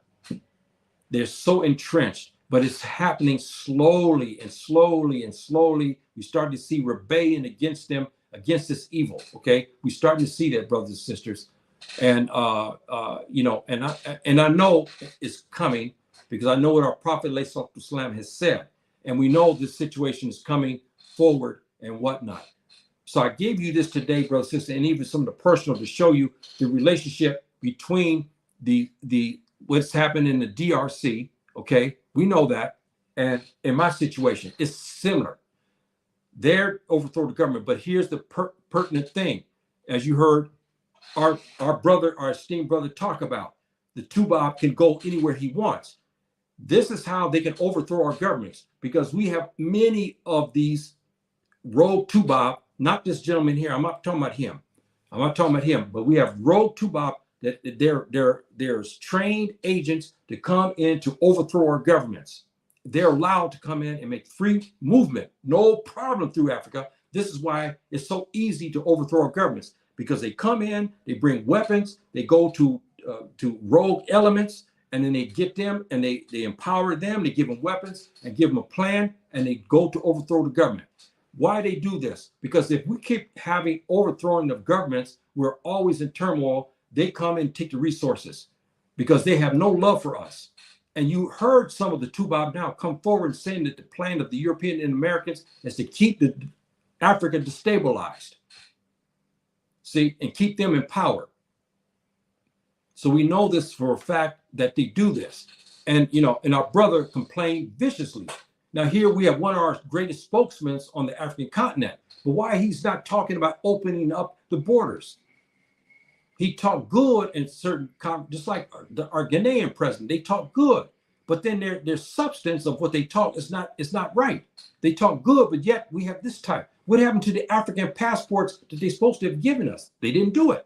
[SPEAKER 1] They're so entrenched, but it's happening slowly and slowly and slowly. We start to see rebellion against them, against this evil. Okay, we start to see that, brothers and sisters, and you know, and I know it's coming because I know what our Prophet ﷺ has said, and we know this situation is coming forward and whatnot. So I gave you this today, brothers and sisters, and even some of the personal to show you the relationship between the what's happened in the DRC. Okay, we know that, and in my situation, it's similar. They're overthrow the government, but here's the pertinent thing, as you heard our brother, our esteemed brother, talk about. The Toubab can go anywhere he wants. This is how they can overthrow our governments, because we have many of these rogue Toubab. Not this gentleman here. I'm not talking about him. I'm not talking about him. But we have rogue Toubab that there's trained agents to come in to overthrow our governments. They're allowed to come in and make free movement, no problem, through Africa. This is why it's so easy to overthrow our governments, because they come in, they bring weapons, they go to rogue elements, and then they get them and they empower them, they give them weapons and give them a plan, and they go to overthrow the government. Why they do this? Because if we keep having overthrowing of governments, we're always in turmoil. They come and take the resources because they have no love for us. And you heard some of the Toubab now come forward saying that the plan of the European and Americans is to keep Africa destabilized. See, and keep them in power. So we know this for a fact that they do this. And, you know, and our brother complained viciously. Now here we have one of our greatest spokesmen on the African continent, but why he's not talking about opening up the borders? He talked good in certain, just like our Ghanaian president, they talk good, but then their substance of what they talk is not right. They talk good, but yet we have this type. What happened to the African passports that they're supposed to have given us? They didn't do it.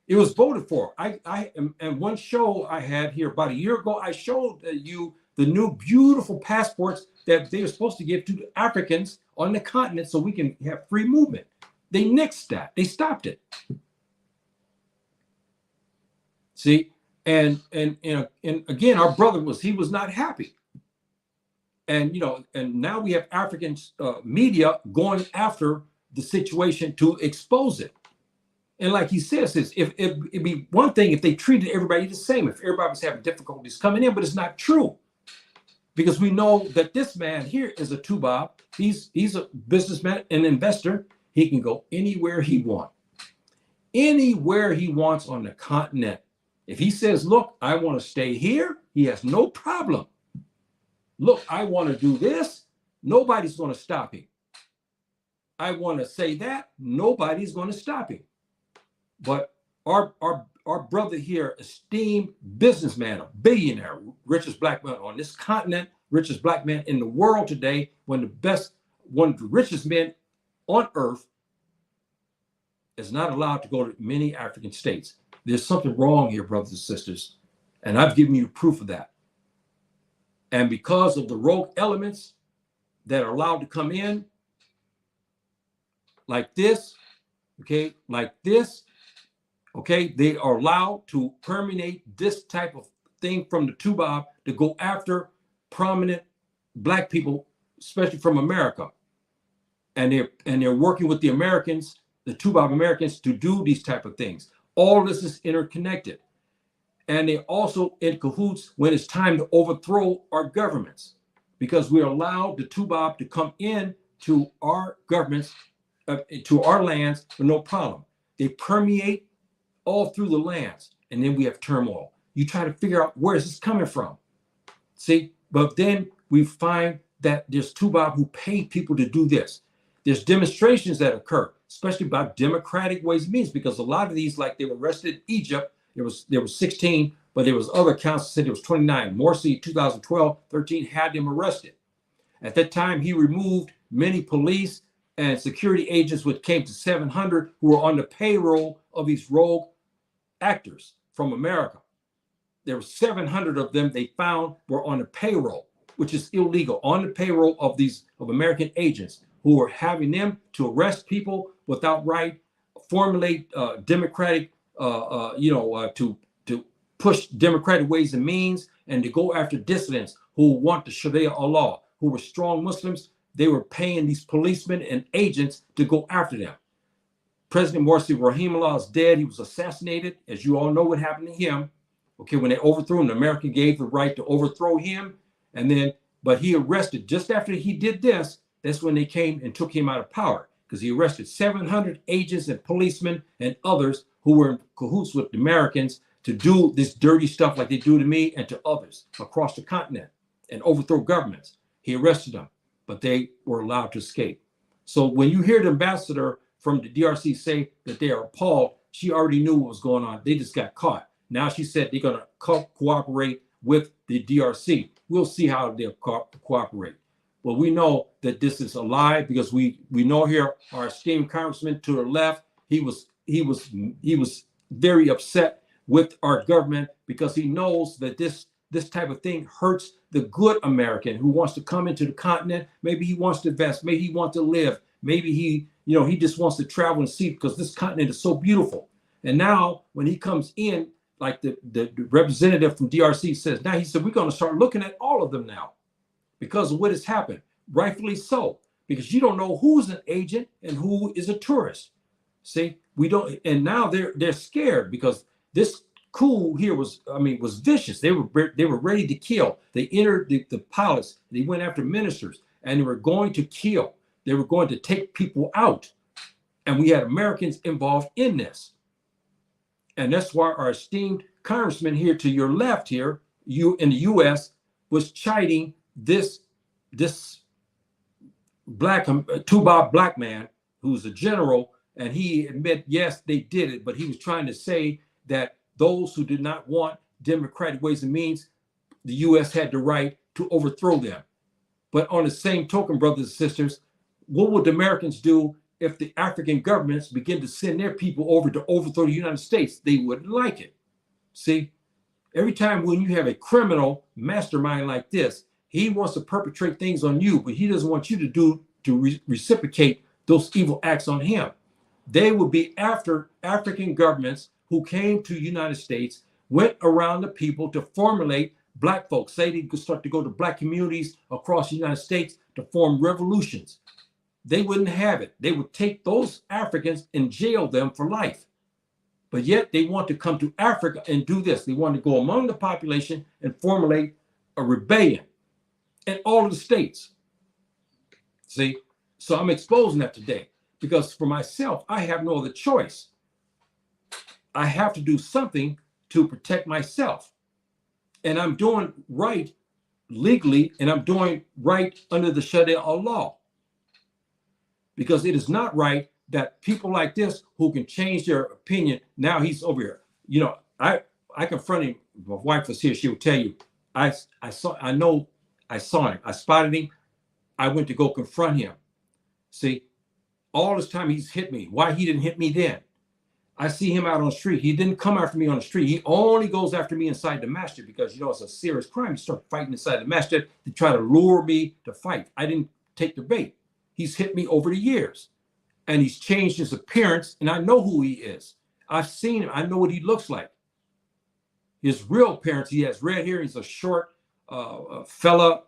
[SPEAKER 1] It was voted for. And one show I had here about a year ago, I showed you the new beautiful passports that they were supposed to give to the Africans on the continent so we can have free movement. They nixed that. They stopped it. See, and again, our brother was not happy. And, you know, and now we have African media going after the situation to expose it. And like he says, it'd be one thing if they treated everybody the same, if everybody was having difficulties coming in, but it's not true. Because we know that this man here is a Toubab. He's a businessman, an investor. He can go anywhere he wants. Anywhere he wants on the continent. If he says, look, I want to stay here, he has no problem. Look, I want to do this, nobody's going to stop him. I want to say that, nobody's going to stop him. But our brother here, esteemed businessman, a billionaire, richest black man on this continent, richest black man in the world today, one of the richest men on earth, is not allowed to go to many African states. There's something wrong here, brothers and sisters, and I've given you proof of that. And because of the rogue elements that are allowed to come in, like this, okay, like this, okay, they are allowed to permeate this type of thing from the Toubab to go after prominent black people, especially from America. And they're working with the Americans, the Toubab Americans, to do these type of things. All this is interconnected. And they're also in cahoots when it's time to overthrow our governments, because we're allowed the Toubab to come in to our governments, to our lands for no problem. They permeate all through the lands, and then we have turmoil. You try to figure out where is this coming from. See, but then we find that there's Toubab who pay people to do this. There's demonstrations that occur, especially about democratic ways and means, because a lot of these, like they were arrested in Egypt, there was 16, but there was other accounts that said it was 29. Morsi, 2012, 13 had them arrested. At that time, he removed many police and security agents, which came to 700, who were on the payroll of these rogue actors from America. There were 700 of them they found were on the payroll, which is illegal, on the payroll of American agents who were having them to arrest people without right, formulate democratic, to push democratic ways and means, and to go after dissidents who want the Sharia law, who were strong Muslims. They were paying these policemen and agents to go after them. President Morsi Rahimullah is dead. He was assassinated. As you all know what happened to him. Okay, when they overthrew him, the American gave the right to overthrow him. And then, but he arrested, just after he did this, that's when they came and took him out of power, because he arrested 700 agents and policemen and others who were in cahoots with the Americans to do this dirty stuff like they do to me and to others across the continent and overthrow governments. He arrested them, but they were allowed to escape. So when you hear the ambassador from the DRC say that they are appalled, she already knew what was going on. They just got caught. Now she said they're going to cooperate with the DRC. We'll see how they'll cooperate. Well, we know that this is a lie, because we know here our esteemed congressman to the left, he was very upset with our government, because he knows that this type of thing hurts the good American who wants to come into the continent. Maybe he wants to invest, maybe he wants to live, maybe he just wants to travel and see, because this continent is so beautiful. And now when he comes in, like the representative from DRC says, now he said, we're going to start looking at all of them now because of what has happened. Rightfully so, because you don't know who's an agent and who is a tourist. See, we don't, and now they're scared, because this coup here was vicious. They were ready to kill. They entered the palace. They went after ministers, and they were going to kill. They were going to take people out, and we had Americans involved in this. And that's why our esteemed congressman here to your left here, you in the U.S., was chiding this black Toubab black man who's a general, and he admit, yes, they did it, but he was trying to say that those who did not want democratic ways and means, the U.S. had the right to overthrow them. But on the same token, brothers and sisters, what would the Americans do if the African governments begin to send their people over to overthrow the United States? They wouldn't like it. See, every time when you have a criminal mastermind like this, he wants to perpetrate things on you, but he doesn't want you to reciprocate those evil acts on him. They would be after African governments who came to the United States, went around the people to formulate black folks, say they could start to go to black communities across the United States to form revolutions. They wouldn't have it. They would take those Africans and jail them for life. But yet they want to come to Africa and do this. They want to go among the population and formulate a rebellion in all of the states. See, so I'm exposing that today, because for myself, I have no other choice. I have to do something to protect myself. And I'm doing right legally, and I'm doing right under the Sharia law. Because it is not right that people like this who can change their opinion, now he's over here. I confronted him. My wife was here. She would tell you, I saw him. I spotted him. I went to go confront him. See, all this time he's hit me. Why he didn't hit me then? I see him out on the street. He didn't come after me on the street. He only goes after me inside the masjid, because it's a serious crime. You start fighting inside the masjid to try to lure me to fight. I didn't take the bait. He's hit me over the years, and he's changed his appearance, and I know who he is. I've seen him. I know what he looks like. His real appearance, he has red hair. He's a short fella.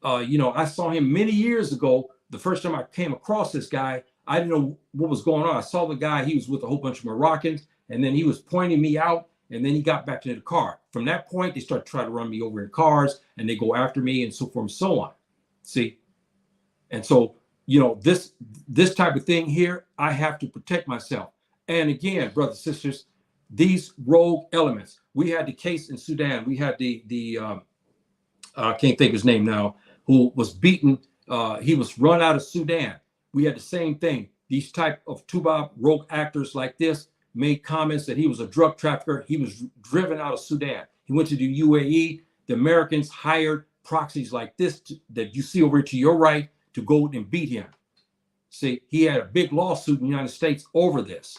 [SPEAKER 1] I saw him many years ago. The first time I came across this guy, I didn't know what was going on. I saw the guy. He was with a whole bunch of Moroccans, and then he was pointing me out, and then he got back to the car. From that point, they start trying to run me over in cars, and they go after me, and so forth and so on. See? And so, this type of thing here, I have to protect myself. And again, brothers and sisters, these rogue elements. We had the case in Sudan. We had I can't think of his name now, who was beaten. He was run out of Sudan. We had the same thing. These type of Toubab rogue actors like this made comments that he was a drug trafficker. He was driven out of Sudan. He went to the UAE. The Americans hired proxies like this that you see over to your right to go and beat him. See, he had a big lawsuit in the United States over this.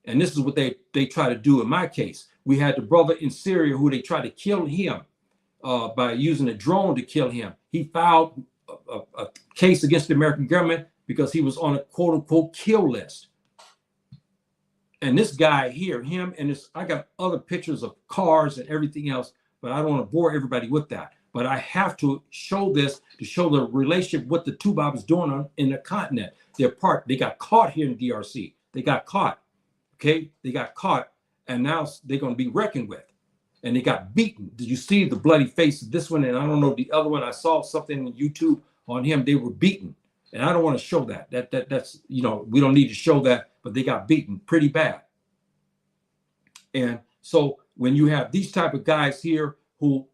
[SPEAKER 1] And this is what they try to do in my case. We had the brother in Syria who they tried to kill him by using a drone to kill him. He filed a case against the American government because he was on a quote unquote kill list. And this guy here, him and this, I got other pictures of cars and everything else, but I don't want to bore everybody with that. But I have to show this to show the relationship what the Toubab is doing in the continent. They're part. They got caught here in DRC. They got caught. Okay, they got caught, and now they're going to be reckoned with. And they got beaten. Did you see the bloody face of this one? And I don't know the other one. I saw something on YouTube on him. They were beaten, and I don't want to show that. That's we don't need to show that. But they got beaten pretty bad. And so when you have these type of guys here who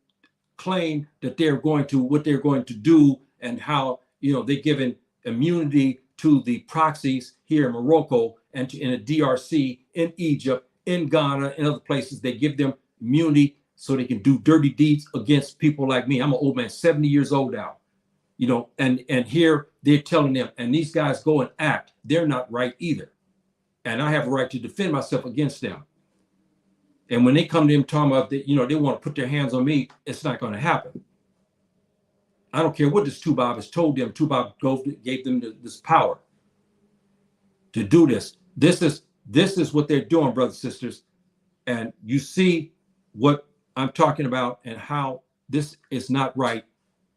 [SPEAKER 1] claim that they're going to do, and how they're giving immunity to the proxies here in Morocco and in the DRC, in Egypt, in Ghana, and other places, they give them immunity so they can do dirty deeds against people like me. I'm an old man, 70 years old now, and here they're telling them, and these guys go and act, they're not right either. And I have a right to defend myself against them. And when they come to him talking about that, they want to put their hands on me, it's not going to happen. I don't care what this Toubab has told them. Toubab gave them this power to do this. This is what they're doing, brothers and sisters. And you see what I'm talking about and how this is not right.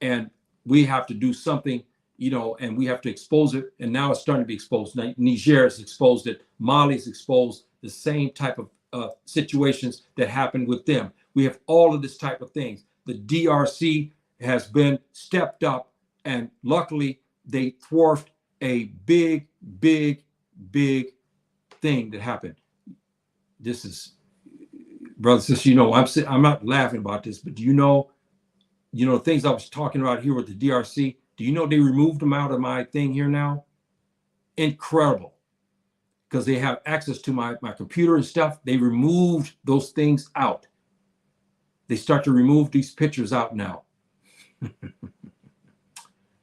[SPEAKER 1] And we have to do something, and we have to expose it. And now it's starting to be exposed. Niger has exposed it. Mali's exposed the same type of situations that happened with them. We have all of this type of things. The DRC has been stepped up, and luckily they thwarted a big thing that happened. This is, brothers and sisters, I'm not laughing about this, but do you know things I was talking about here with the DRC? Do you know they removed them out of my thing here now? Incredible. Because they have access to my computer and stuff. They removed those things out. They start to remove these pictures out now.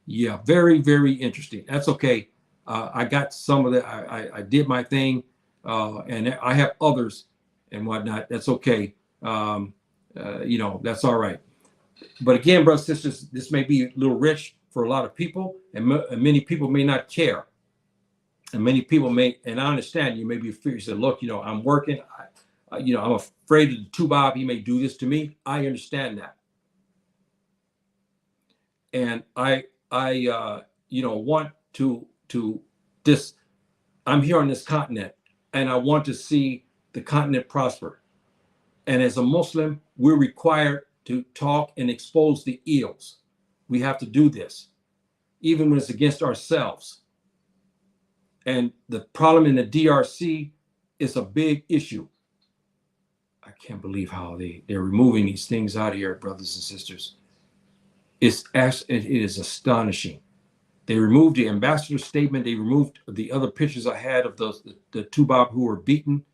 [SPEAKER 1] Yeah, very, very interesting. That's okay. I got some of that. I did my thing, and I have others and whatnot. That's okay. That's all right. But again, brothers and sisters, this may be a little rich for a lot of people, and many people may not care. And many people may, and I understand you may be afraid. You said, look, I'm working. I'm afraid of the Toubab. He may do this to me. I understand that. And I want to this. I'm here on this continent, and I want to see the continent prosper. And as a Muslim, we're required to talk and expose the ills. We have to do this, even when it's against ourselves. And the problem in the DRC is a big issue. I can't believe how they're removing these things out of here, brothers and sisters. It is astonishing. They removed the ambassador's statement. They removed the other pictures I had of the Toubab who were beaten.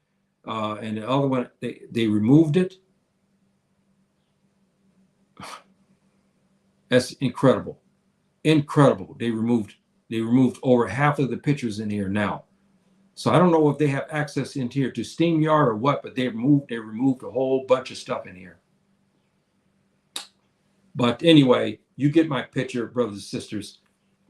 [SPEAKER 1] And the other one, they removed it. That's incredible. Incredible. They removed over half of the pictures in here now. So I don't know if they have access into here to SteamYard or what, but they removed a whole bunch of stuff in here. But anyway, you get my picture, brothers and sisters.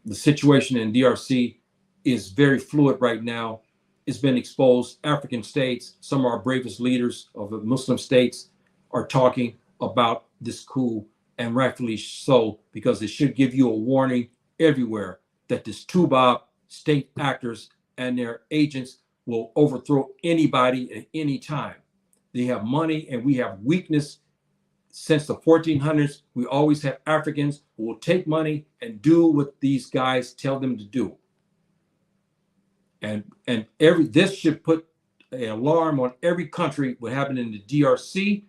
[SPEAKER 1] The situation in DRC is very fluid right now. It's been exposed. African states, some of our bravest leaders of the Muslim states are talking about this coup, and rightfully so, because it should give you a warning everywhere that this Toubab state actors and their agents will overthrow anybody at any time. They have money, and we have weakness. Since the 1400s, we always have Africans who will take money and do what these guys tell them to do. And this should put an alarm on every country. What happened in the DRC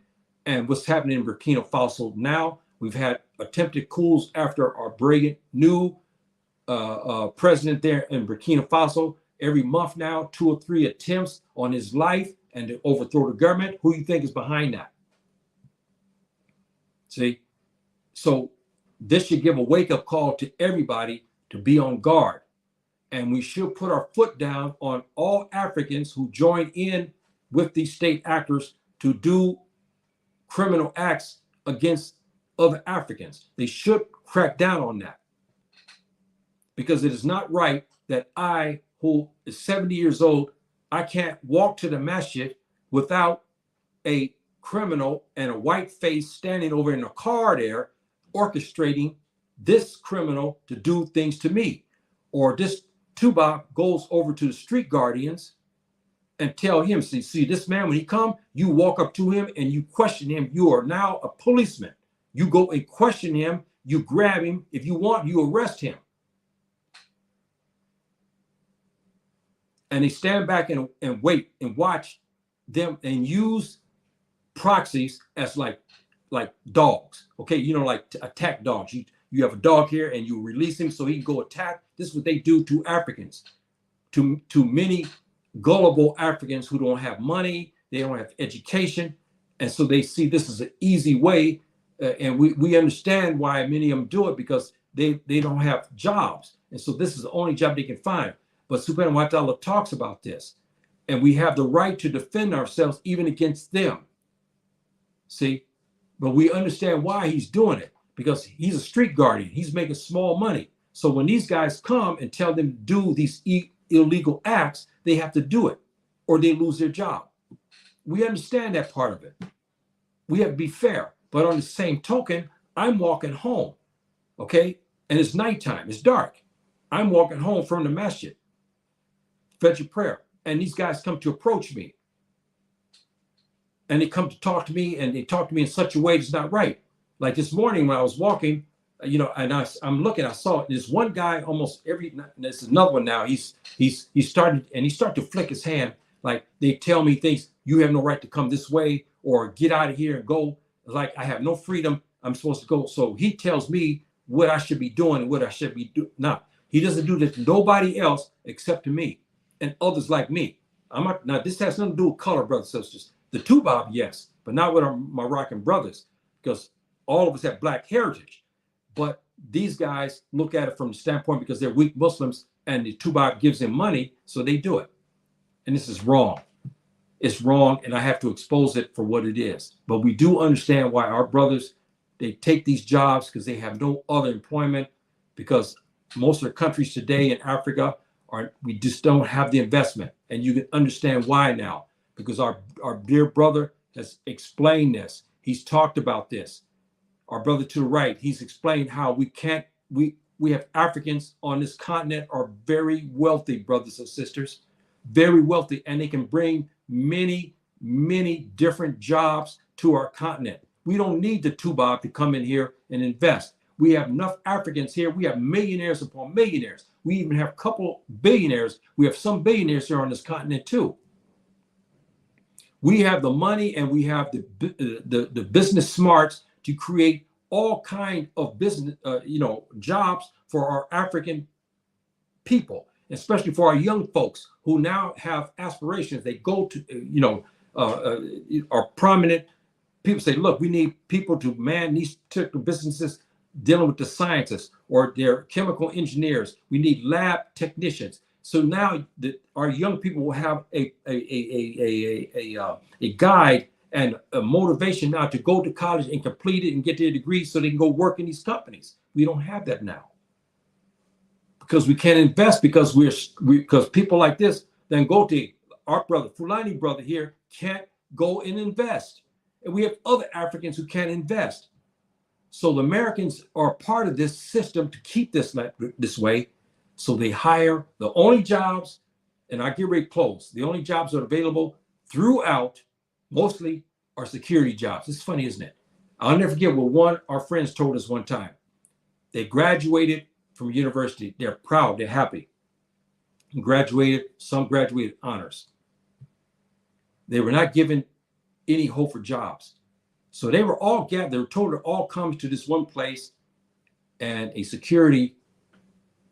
[SPEAKER 1] and what's happening in Burkina Faso now. We've had attempted coups after our brilliant new president there in Burkina Faso. Every month now, 2 or 3 attempts on his life and to overthrow the government. Who do you think is behind that? See, so this should give a wake-up call to everybody to be on guard. And we should put our foot down on all Africans who join in with these state actors to do criminal acts against other Africans. They should crack down on that, because it is not right that I, who is 70 years old, I can't walk to the masjid without a criminal and a white face standing over in a car there orchestrating this criminal to do things to me. Or this Toubab goes over to the street guardians and tell him, see this man, when he come, you walk up to him and you question him. You are now a policeman. You go and question him, you grab him. If you want, you arrest him. And they stand back and wait and watch them and use proxies as like dogs. Okay, you know, like to attack dogs. You have a dog here and you release him so he can go attack. This is what they do to Africans, to many gullible Africans who don't have money, they don't have education, and so they see this as an easy way. And we understand why many of them do it, because they don't have jobs, and so this is the only job they can find. But Subhanahu wa Ta'ala talks about this, and we have the right to defend ourselves even against them. See, but we understand why he's doing it, because he's a street guardian. He's making small money. So when these guys come and tell them to do these illegal acts, they have to do it or they lose their job. We understand that part of it. We have to be fair. But on the same token, I'm walking home, okay? And it's nighttime, it's dark. I'm walking home from the masjid, Fajr prayer, and these guys come to approach me. And they come to talk to me, and they talk to me in such a way that's not right. Like this morning when I was walking, you know, and I'm looking, I saw this one guy almost every, this is another one now, he started to flick his hand, like they tell me things, you have no right to come this way, or get out of here and go, like I have no freedom, I'm supposed to go. So he tells me what I should be doing and what I should be doing. Now, he doesn't do this to nobody else except to me and others like me. Now this has nothing to do with color, brothers and sisters. The Toubab, yes, but not with our Moroccan brothers, because all of us have black heritage. But these guys look at it from the standpoint because they're weak Muslims and the Toubab gives them money, so they do it. And this is wrong. It's wrong, and I have to expose it for what it is. But we do understand why our brothers, they take these jobs because they have no other employment, because most of the countries today in Africa we just don't have the investment. And you can understand why now, because our dear brother has explained this. He's talked about this. Our brother to the right, he's explained how we have Africans on this continent are very wealthy, brothers and sisters, very wealthy, and they can bring many, many different jobs to our continent. We don't need the Toubab to come in here and invest. We have enough Africans here. We have millionaires upon millionaires. We even have a couple billionaires. We have some billionaires here on this continent too. We have the money and we have the business smarts to create all kind of business, jobs for our African people, especially for our young folks who now have aspirations. They go to, are prominent. People say, look, we need people to man these particular businesses dealing with the scientists or their chemical engineers. We need lab technicians. So now our young people will have a guide and a motivation now to go to college and complete it and get their degree so they can go work in these companies. We don't have that now because we can't invest, because because people like this then go to our brother, Fulani brother here, can't go and invest. And we have other Africans who can't invest. So the Americans are part of this system to keep this way. So they hire the only jobs, and I get ready to close. The only jobs that are available throughout mostly are security jobs. It's funny, isn't it? I'll never forget what our friends told us one time. They graduated from university. They're proud. They're happy. Some graduated honors. They were not given any hope for jobs. So they were all gathered. They were told to all come to this one place, and a security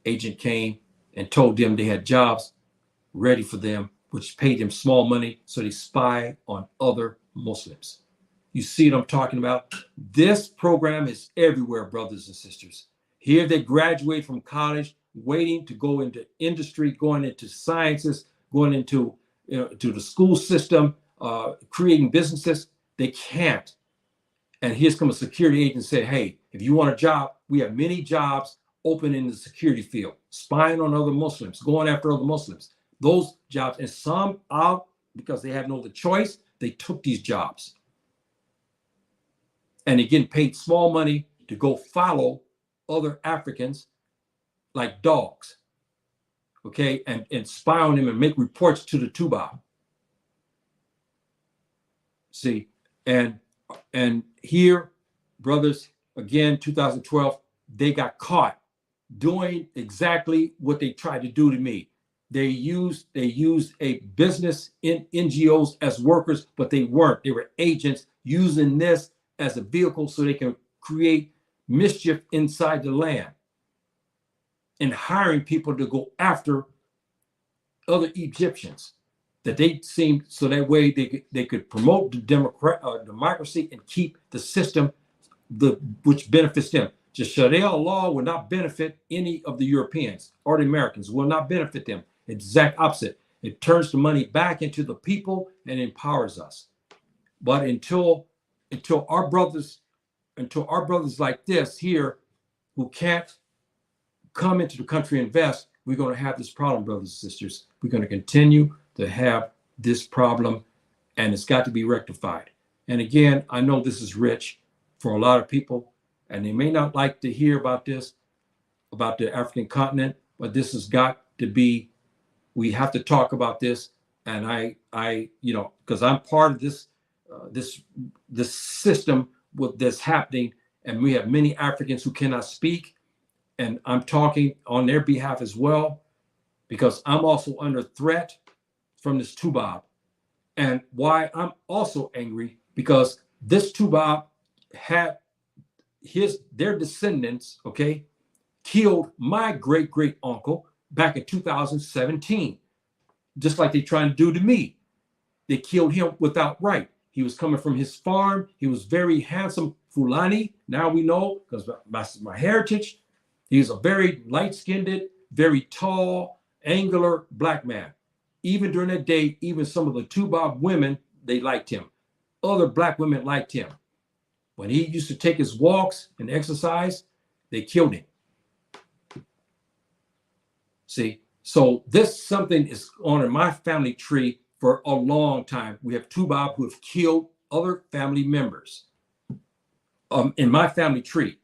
[SPEAKER 1] agent came and told them they had jobs ready for them, which paid them small money, so they spy on other Muslims. You see what I'm talking about? This program is everywhere, brothers and sisters. Here they graduate from college waiting to go into industry, going into sciences, going into to the school system, creating businesses. They can't. And here's come a security agent and say, hey, if you want a job, we have many jobs open in the security field, spying on other Muslims, going after other Muslims. Those jobs, and some out because they had no other choice, they took these jobs. And they're getting paid small money to go follow other Africans like dogs, okay, and spy on them and make reports to the Toubab. See, and here, brothers, again, 2012, they got caught doing exactly what they tried to do to me. They used a business in NGOs as workers, but they weren't. They were agents using this as a vehicle so they can create mischief inside the land and hiring people to go after other Egyptians that they seemed, so that way they could promote the democracy and keep the system which benefits them. Just Sharia law will not benefit any of the Europeans or the Americans, will not benefit them. Exact opposite. It turns the money back into the people and empowers us. But until our brothers like this here who can't come into the country and invest, we're going to have this problem, brothers and sisters. We're going to continue to have this problem, and it's got to be rectified. And again, I know this is rich for a lot of people, and they may not like to hear about this, about the African continent, but this has got to be, we have to talk about this. And I because I'm part of this system that's happening, and we have many Africans who cannot speak, and I'm talking on their behalf as well, because I'm also under threat from this Toubab. And why I'm also angry, because this Toubab had their descendants, okay, killed my great uncle back in 2017, just like they're trying to do to me. They killed him without right. He was coming from his farm. He was very handsome Fulani. Now we know, because my heritage, he was a very light-skinned, very tall, angular black man. Even during that day, even some of the Toubab women, they liked him. Other black women liked him. When he used to take his walks and exercise, they killed him. See, so this something is on in my family tree for a long time. We have Toubab who have killed other family members in my family tree.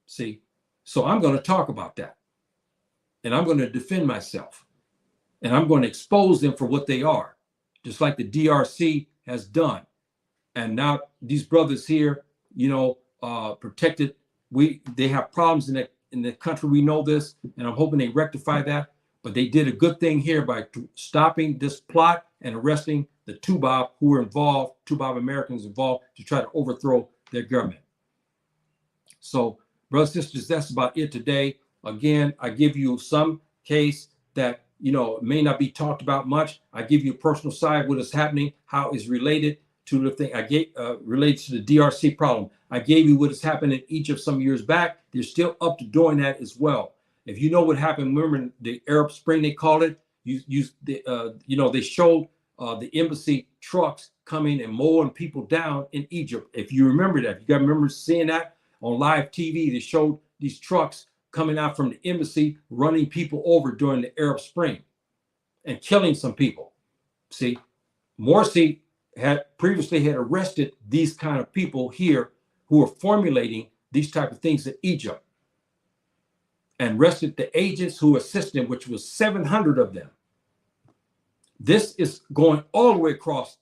[SPEAKER 1] See, so I'm going to talk about that. And I'm going to defend myself. And I'm going to expose them for what they are, just like the DRC has done. And now these brothers here, protected. They have problems in the country. We know this, and I'm hoping they rectify that. But they did a good thing here by stopping this plot and arresting the Toubab who were involved, Toubab Americans involved, to try to overthrow their government. So, brothers and sisters, that's about it today. Again, I give you some case that may not be talked about much. I give you a personal side, what is happening, how it's related to the thing. I gave related to the DRC problem. I gave you what has happened in Egypt some years back. They're still up to doing that as well. If you know what happened, remember the Arab Spring, they called it. They showed the embassy trucks coming and mowing people down in Egypt. If you remember that, you got to remember seeing that on live TV. They showed these trucks coming out from the embassy, running people over during the Arab Spring and killing some people. See, Morsi had previously arrested these kind of people here who were formulating these type of things in Egypt, and arrested the agents who assisted him, which was 700 of them. This is going all the way across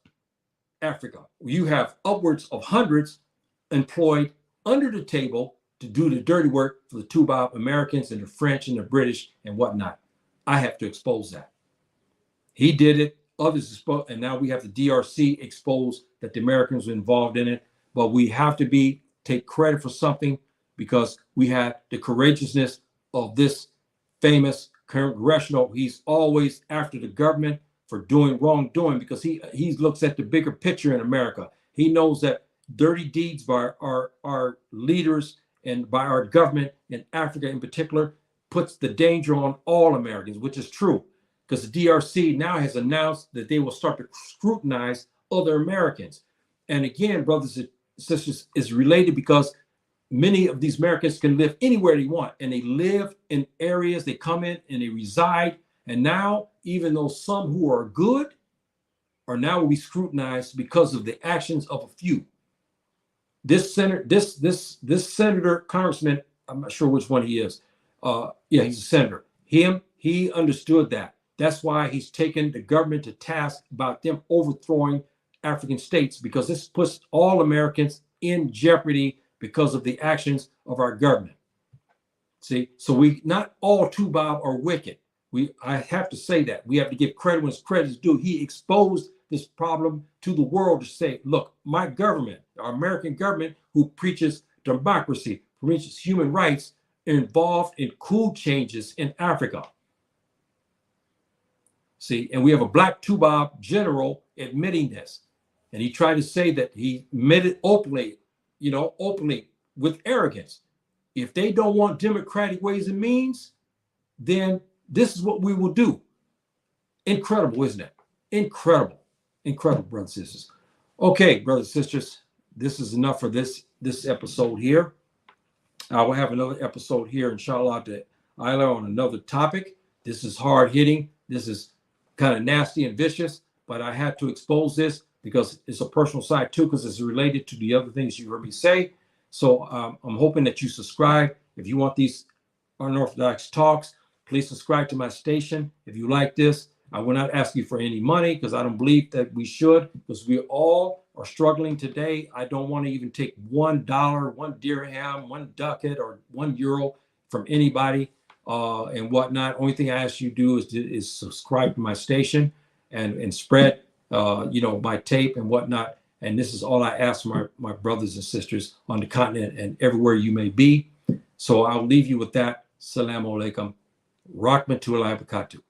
[SPEAKER 1] Africa. You have upwards of hundreds employed under the table to do the dirty work for the Toubab Americans and the French and the British and whatnot. I have to expose that. He did it, others exposed, and now we have the DRC exposed that the Americans were involved in it. But we have to take credit for something, because we had the courageousness of this famous congressional. He's always after the government for doing wrongdoing, because he looks at the bigger picture in America. He knows that dirty deeds by our leaders and by our government in Africa in particular puts the danger on all Americans, which is true, because the DRC now has announced that they will start to scrutinize other Americans. And again, brothers and sisters, is related because many of these Americans can live anywhere they want, and they live in areas, they come in and they reside. And now, even though some who are good are now will be scrutinized because of the actions of a few. This senator, congressman, I'm not sure which one he is. Yeah, he's a senator. He understood that. That's why he's taken the government to task about them overthrowing African states, because this puts all Americans in jeopardy because of the actions of our government. See, so we not all Toubab are wicked. I have to say that. We have to give credit when credit is due. He exposed this problem to the world to say, look, my government, our American government, who preaches democracy, preaches human rights, involved in coup changes in Africa. See, and we have a black Toubab general admitting this. And he tried to say that he admitted openly, openly with arrogance. If they don't want democratic ways and means, then this is what we will do. Incredible, isn't it? Incredible. Incredible, brothers and sisters. Okay, brothers and sisters, this is enough for this episode here. I will have another episode here, inshallah, to Isla on another topic. This is hard hitting. This is kind of nasty and vicious, but I had to expose this because it's a personal side too, because it's related to the other things you heard me say. So I'm hoping that you subscribe. If you want these unorthodox talks, please subscribe to my station. If you like this, I will not ask you for any money, because I don't believe that we should, because we all are struggling today. I don't want to even take $1, 1 dirham, 1 ducat, or €1 from anybody and whatnot. Only thing I ask you to do is subscribe to my station and spread, my tape and whatnot. And this is all I ask my brothers and sisters on the continent and everywhere you may be. So I'll leave you with that. Assalamu alaikum. Rahmatullahi wa barakatuh.